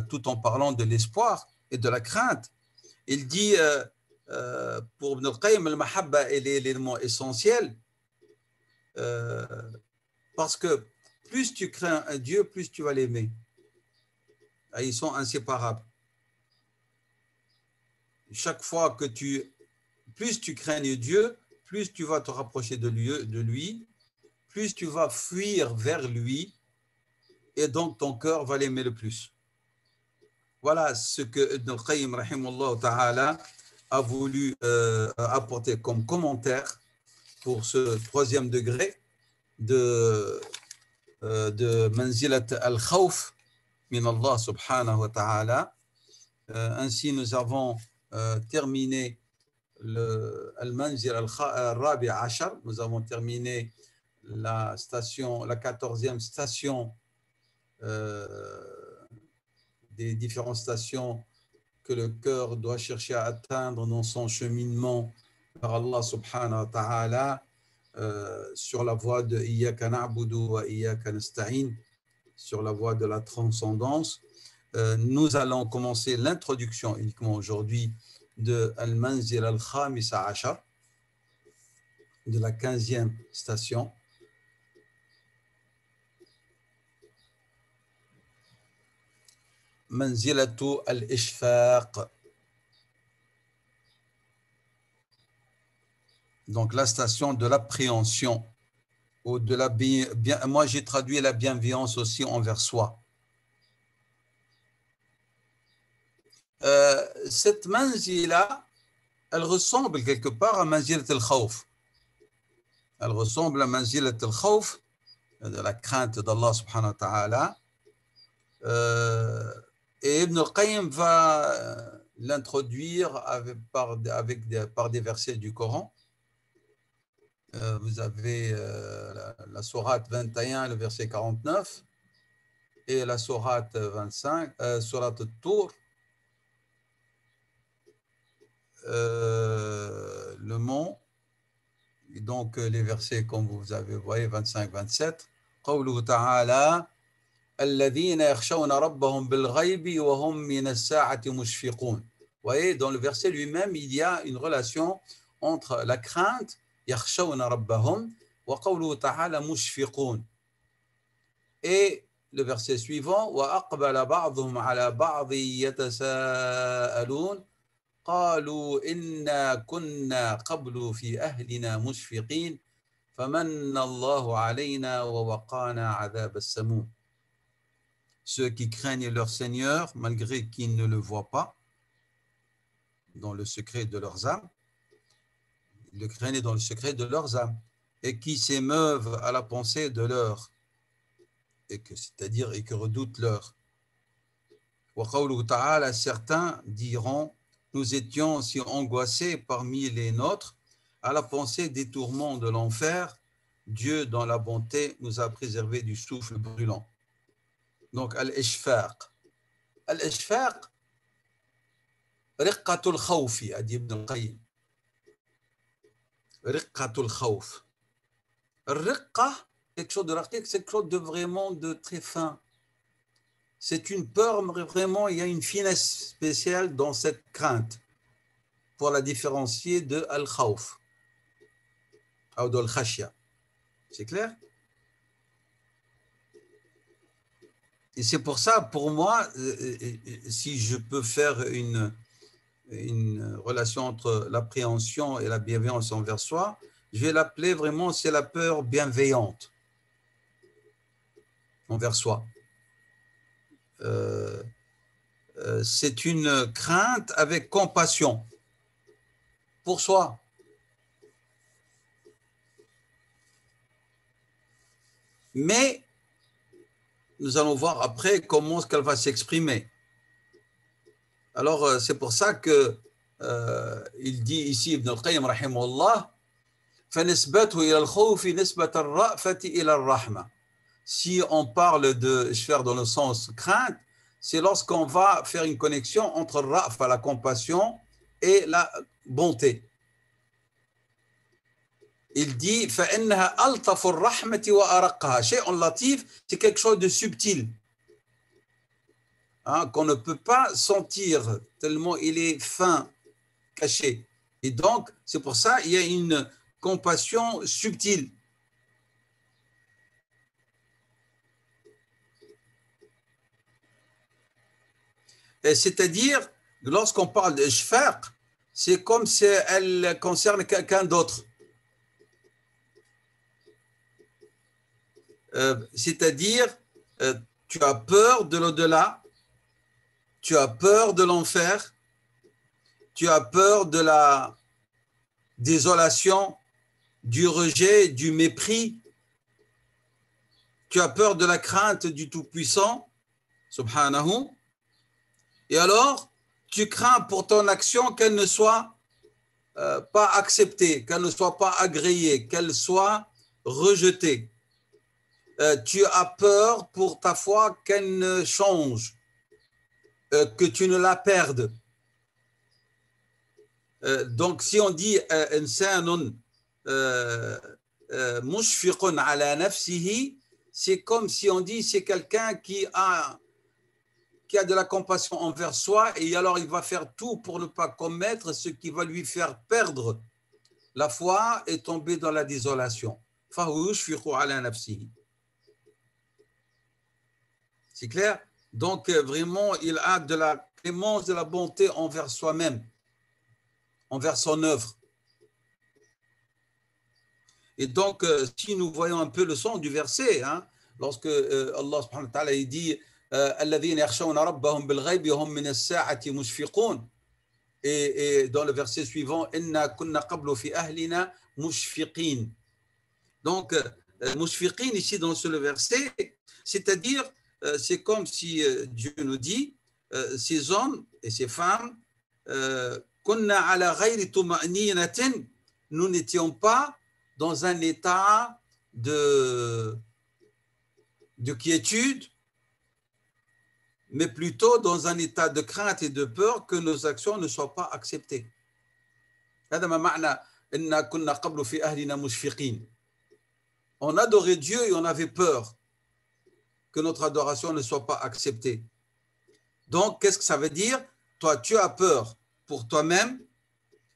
tout en parlant de l'espoir et de la crainte? Il dit, pour Ibn al-Qayyim, le mahabba est l'élément essentiel, parce que plus tu crains un Dieu, plus tu vas l'aimer. Ils sont inséparables. Chaque fois que plus tu crains Dieu, plus tu vas te rapprocher de lui, plus tu vas fuir vers lui, et donc ton cœur va l'aimer le plus. Voilà ce que Ibn al-Qayyim rahimahullah ta'ala a voulu apporter comme commentaire pour ce troisième degré de manzilat al-khawf min Allah subhanahu wa ta'ala. Ainsi, nous avons terminé al-manzil al-rabi ashar. Nous avons terminé la 14e station des différentes stations que le cœur doit chercher à atteindre dans son cheminement vers Allah subhanahu wa ta'ala, sur la voie de Iyyaka na'budu wa Iyyaka nasta'in, sur la voie de la transcendance. Nous allons commencer l'introduction uniquement aujourd'hui de Al-Manzil al-Khamisa Ashar, de la 15e station. Manzilatu al-Ishfaq. Donc la station de l'appréhension, ou de la moi j'ai traduit la bienveillance aussi envers soi. Cette manzila, elle ressemble quelque part à manzilat al-khawf. Elle ressemble à manzilat al-khawf, de la crainte d'Allah subhanahu wa ta'ala. Et Ibn al-Qayyim va l'introduire par des versets du Coran. Vous avez la sourate 21, le verset 49, et la sourate 25, sourate Tour, le mont, et donc les versets comme vous avez voyez 25-27. قوله تعالى الذين يخشون ربهم بالغيب وهم من الساعة مشفقون. Vous voyez, dans le verset lui-même, il y a une relation entre la crainte, يخشون ربهم, وقوله تعالى مشفقون. Et le verset suivant, وأقبل بعضهم على بعض يتساءلون قالوا إنا كنا قبل في أهلنا مشفقين فمن الله علينا ووقانا عذاب السموم. Ceux qui craignent leur Seigneur, malgré qu'ils ne le voient pas, dans le secret de leurs âmes, le craignent dans le secret de leurs âmes, et qui s'émeuvent à la pensée de leur, c'est-à-dire et que redoutent leur. Wa qawluhu ta'ala, certains diront, nous étions si angoissés parmi les nôtres à la pensée des tourments de l'enfer, Dieu dans la bonté nous a préservés du souffle brûlant. Donc, al-ishfaq. Al-ishfaq, riqqatul khawfi, a dit Ibn al-Qayyim. Riqqatul khawf. Riqqa, quelque chose de raqiq, c'est quelque chose de vraiment de très fin. C'est une peur, mais vraiment, il y a une finesse spéciale dans cette crainte pour la différencier de al-khawf ou de al-khashya. C'est clair? Et c'est pour ça, pour moi, si je peux faire une relation entre l'appréhension et la bienveillance envers soi, je vais l'appeler vraiment, c'est la peur bienveillante envers soi. C'est une crainte avec compassion pour soi. Mais nous allons voir après comment est-ce qu'elle va s'exprimer. Alors, c'est pour ça que il dit ici, Ibn al-Qayyim, rahimahullah, فَنِسْبَتُهُ إِلَى الْخَوْفِ نِسْبَةَ الرَّأْفَةِ إِلَى الرَّحْمَةِ. Si on parle de faire dans le sens crainte, c'est lorsqu'on va faire une connexion entre ra'fa, la compassion, et la bonté. il dit فإنها ألطف الرحمة وأرقها. شيء لطيف, c'est quelque chose de subtil, hein, qu'on ne peut pas sentir tellement il est fin, caché. Et donc, c'est pour ça il y a une compassion subtile. C'est-à-dire, lorsqu'on parle de shfaq, c'est comme si elle concerne quelqu'un d'autre. C'est-à-dire, tu as peur de l'au-delà, tu as peur de l'enfer, tu as peur de la désolation, du rejet, du mépris, tu as peur de la crainte du Tout-Puissant, subhanahu, et alors tu crains pour ton action qu'elle ne soit pas acceptée, qu'elle ne soit pas agréée, qu'elle soit rejetée. Tu as peur pour ta foi qu'elle ne change, que tu ne la perdes. Donc, si on dit insanun mushfiqun ala nafsihi, c'est comme si on dit c'est quelqu'un qui a de la compassion envers soi et alors il va faire tout pour ne pas commettre ce qui va lui faire perdre la foi et tomber dans la désolation. C'est clair? Donc, vraiment, il a de la clémence, de la bonté envers soi-même, envers son œuvre. Et donc, si nous voyons un peu le sens du verset, hein, lorsque Allah subhanahu wa ta'ala il dit الذين يخشون ربهم بالغيب وهم من الساعة مشفقون, et dans le verset suivant إنا كنا قبل في أهلنا مشفقين. Donc, مشفقين ici dans ce verset, c'est-à-dire, c'est comme si Dieu nous dit, ces hommes et ces femmes, كنا على غير طمأنينة, nous n'étions pas dans un état de quiétude, mais plutôt dans un état de crainte et de peur que nos actions ne soient pas acceptées. On adorait Dieu et on avait peur que notre adoration ne soit pas acceptée. Donc, qu'est-ce que ça veut dire? Toi, tu as peur pour toi-même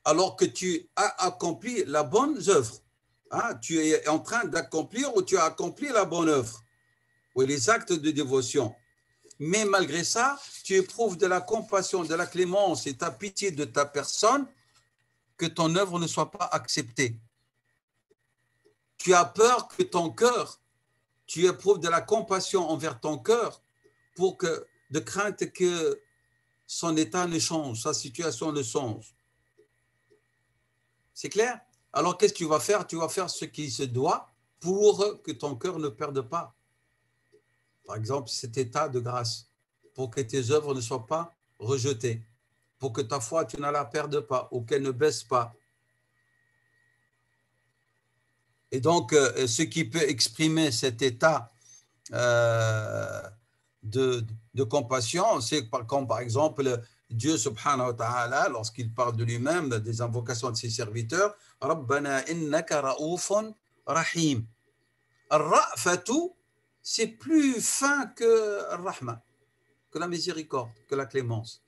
alors que tu as accompli la bonne œuvre. Hein? Tu es en train d'accomplir ou tu as accompli la bonne œuvre ou les actes de dévotion. Mais malgré ça, tu éprouves de la compassion, de la clémence et ta pitié de ta personne, que ton œuvre ne soit pas acceptée. Tu as peur que ton cœur, tu éprouves de la compassion envers ton cœur de crainte que son état ne change, sa situation ne change. C'est clair? Alors qu'est-ce que tu vas faire? Tu vas faire ce qui se doit pour que ton cœur ne perde pas. Par exemple, cet état de grâce, pour que tes œuvres ne soient pas rejetées, pour que ta foi, tu ne la perdes pas ou qu'elle ne baisse pas. Et donc, ce qui peut exprimer cet état de compassion, c'est comme par exemple Dieu subhanahu wa ta'ala, lorsqu'il parle de lui-même, des invocations de ses serviteurs, « Rabbana innaka ra'ufun rahim ». Ar-ra'fatu, c'est plus fin que Ar-Rahma, que la miséricorde, que la clémence.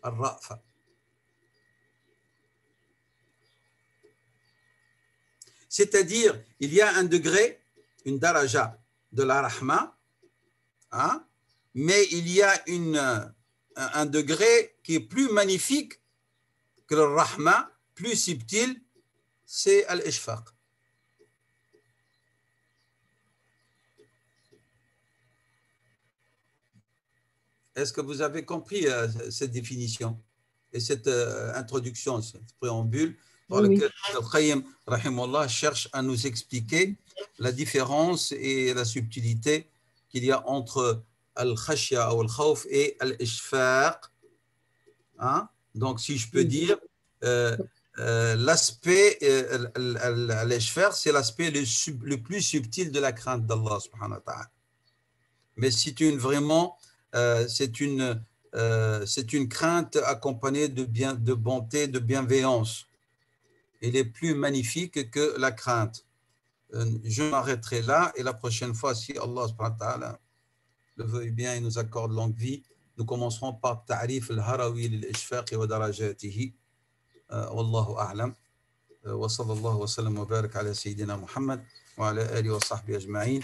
Ar-Ra'fa. C'est-à-dire, il y a un degré, une daraja de la Rahma, hein, mais il y a un degré qui est plus magnifique que le Rahma, plus subtil, c'est Al-Ishfaq. Est-ce que vous avez compris cette définition et cette introduction, ce préambule par lequel Al-Qayyim rahimahullah cherche à nous expliquer la différence et la subtilité qu'il y a entre Al-Khashya ou Al-Khawf et Al-Ishfaq. Hein? Donc, si je peux dire, l'aspect, Al-Ishfaq, c'est l'aspect le plus subtil de la crainte d'Allah subhanahu wa ta'ala. Mais c'est vraiment c'est une crainte accompagnée de bonté, de bienveillance. il est plus magnifique que la crainte. Je m'arrêterai là et la prochaine fois, si Allah subhanahu wa ta'ala le veuille bien et nous accorde longue vie, nous commencerons par Ta'rif al-Harawi lil-Ishfaq wa darajatihi. Wallahu a'lam. Wa sallallahu wa sallam wa barak ala Sayyidina Muhammad wa ala alihi wa sahbihi ajma'in.